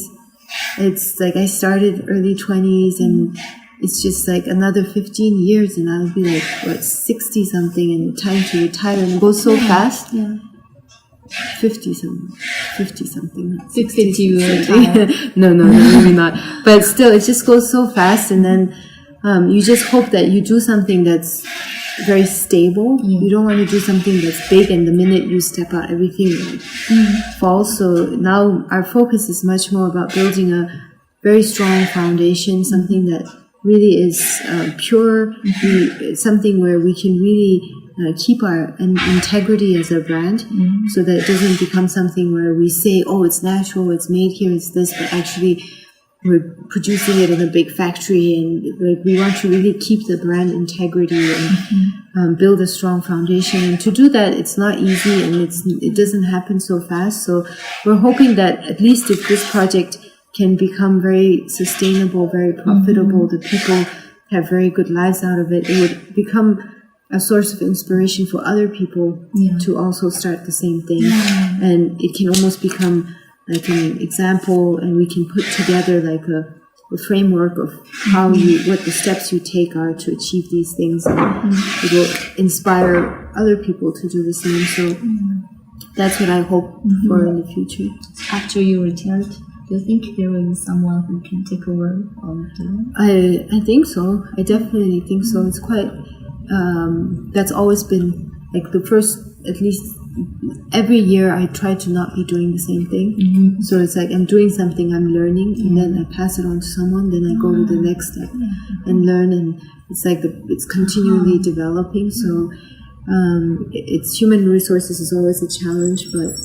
Speaker 1: It's like I started early 20s, and it's just like another 15 years and I'll be like, what, 60 something, and time to retire, and it goes so fast. 50 something.
Speaker 2: 60 to retire.
Speaker 1: No, maybe not. But still, it just goes so fast, and then you just hope that you do something that's very stable. You don't want to do something that's big, and the minute you step out, everything falls. So now our focus is much more about building a very strong foundation, something that really is pure, something where we can really keep our integrity as a brand, so that it doesn't become something where we say, oh, it's natural, it's made here, it's this, but actually we're producing it in a big factory, and like we want to really keep the brand integrity and build a strong foundation. And to do that, it's not easy, and it doesn't happen so fast. So we're hoping that at least if this project can become very sustainable, very profitable, the people have very good lives out of it, it would become a source of inspiration for other people to also start the same thing. And it can almost become like an example, and we can put together like a framework of how what the steps you take are to achieve these things, and it will inspire other people to do the same. So that's what I hope for in the future.
Speaker 2: After you retired, do you think there will be someone who can take over on the?
Speaker 1: I think so. I definitely think so. It's quite that's always been like the first, at least every year I try to not be doing the same thing. So it's like I'm doing something, I'm learning, and then I pass it on to someone, then I go to the next step and learn, and it's like it's continually developing. So it's human resources is always a challenge, but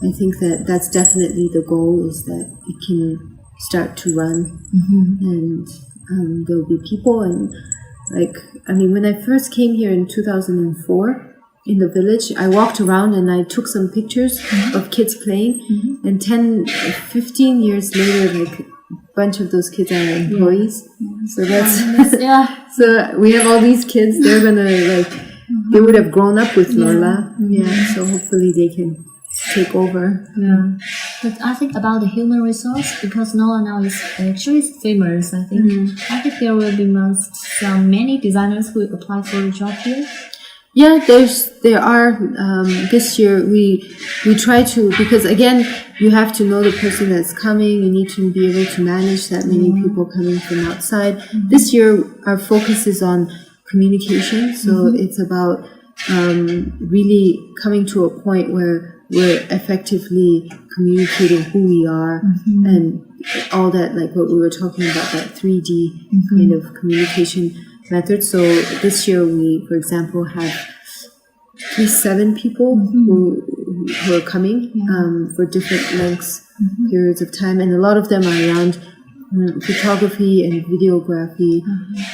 Speaker 1: I think that that's definitely the goal, is that it can start to run, and there'll be people. And like, I mean, when I first came here in 2004, in the village, I walked around and I took some pictures of kids playing, and 10, 15 years later, like a bunch of those kids are employees. So that's so we have all these kids. They're gonna like they would have grown up with Lola. So hopefully they can take over.
Speaker 2: But I think about the human resource, because NOLA now is actually famous. I think there will be many designers who apply for a job here.
Speaker 1: Yeah, there are. This year we try to, because again, you have to know the person that's coming. You need to be able to manage that many people coming from outside. This year our focus is on communication, so it's about really coming to a point where we're effectively communicating who we are and all that, like what we were talking about, that 3D kind of communication method. So this year we, for example, have at least 7 people who are coming for different lengths, periods of time, and a lot of them are around photography and videography,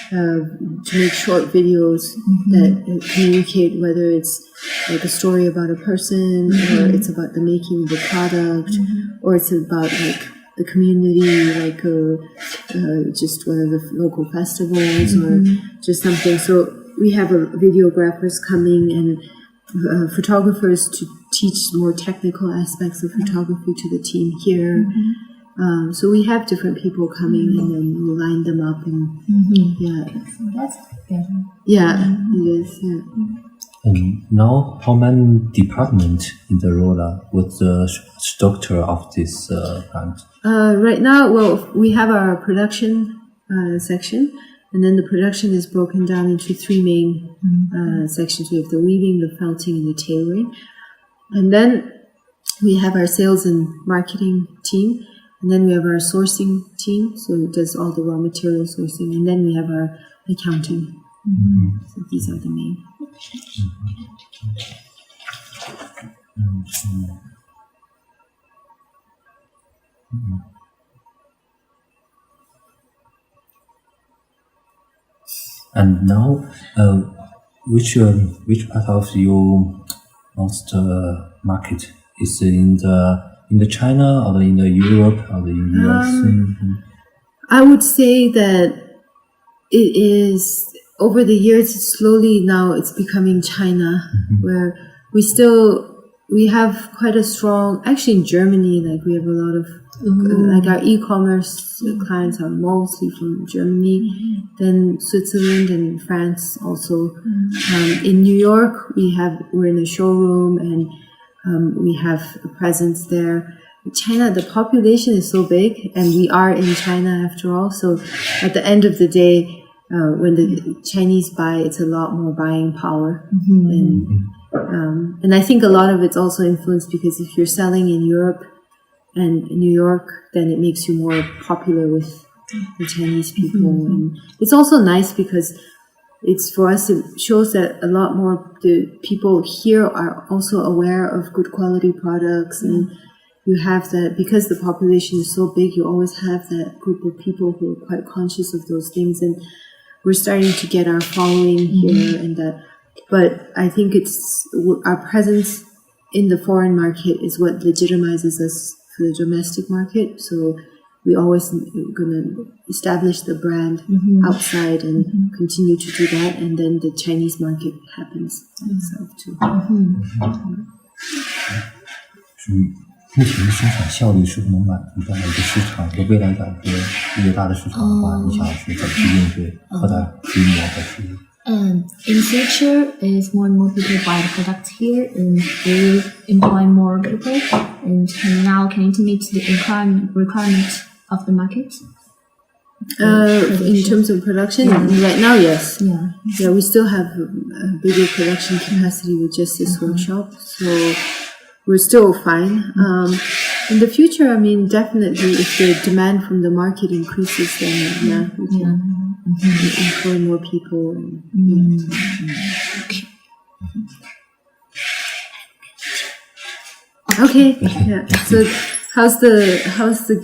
Speaker 1: to make short videos that communicate, whether it's like a story about a person, or it's about the making of a product, or it's about like the community, like just one of the local festivals, or just something. So we have videographers coming and photographers to teach more technical aspects of photography to the team here. So we have different people coming, and then we line them up, and
Speaker 2: That's better.
Speaker 1: it is. Yeah.
Speaker 3: And now, how many departments in the Rola? What's the structure of this plant?
Speaker 1: Right now, well, we have our production section, and then the production is broken down into 3 main sections. We have the weaving, the felting, and the tailoring. And then we have our sales and marketing team, and then we have our sourcing team, so it does all the raw material sourcing, and then we have our accounting. So these are the main.
Speaker 3: And now, which part of your most market is in the China, or in the Europe, or in the US?
Speaker 1: I would say that it is, over the years, slowly now it's becoming China, where we have quite a strong, actually in Germany, like we have a lot of, like our e-commerce clients are mostly from Germany, then Switzerland and France also. In New York, we're in a showroom, and we have a presence there. China, the population is so big, and we are in China after all. So at the end of the day, when the Chinese buy, it's a lot more buying power. And I think a lot of it's also influenced because if you're selling in Europe and New York, then it makes you more popular with the Chinese people. And it's also nice because it's, for us, it shows that a lot more the people here are also aware of good quality products, and you have that, because the population is so big, you always have that group of people who are quite conscious of those things, and we're starting to get our following here, and that. But I think it's our presence in the foreign market is what legitimizes us for the domestic market. So we always going to establish the brand outside and continue to do that, and then the Chinese market happens itself too.
Speaker 3: 目前的生产效率是不能满足这样的一个市场，和未来的一个大的市场的话，你想是怎么去应对，扩大规模和是？
Speaker 2: In future, is more and more people buy the product here, and we will employ more people. And now, can it meet the requirement of the market?
Speaker 1: In terms of production, right now, yes. Yeah, we still have a bigger production capacity with just this workshop, so we're still fine. In the future, I mean, definitely, if the demand from the market increases, then we can employ more people. Okay. Yeah. So, how's the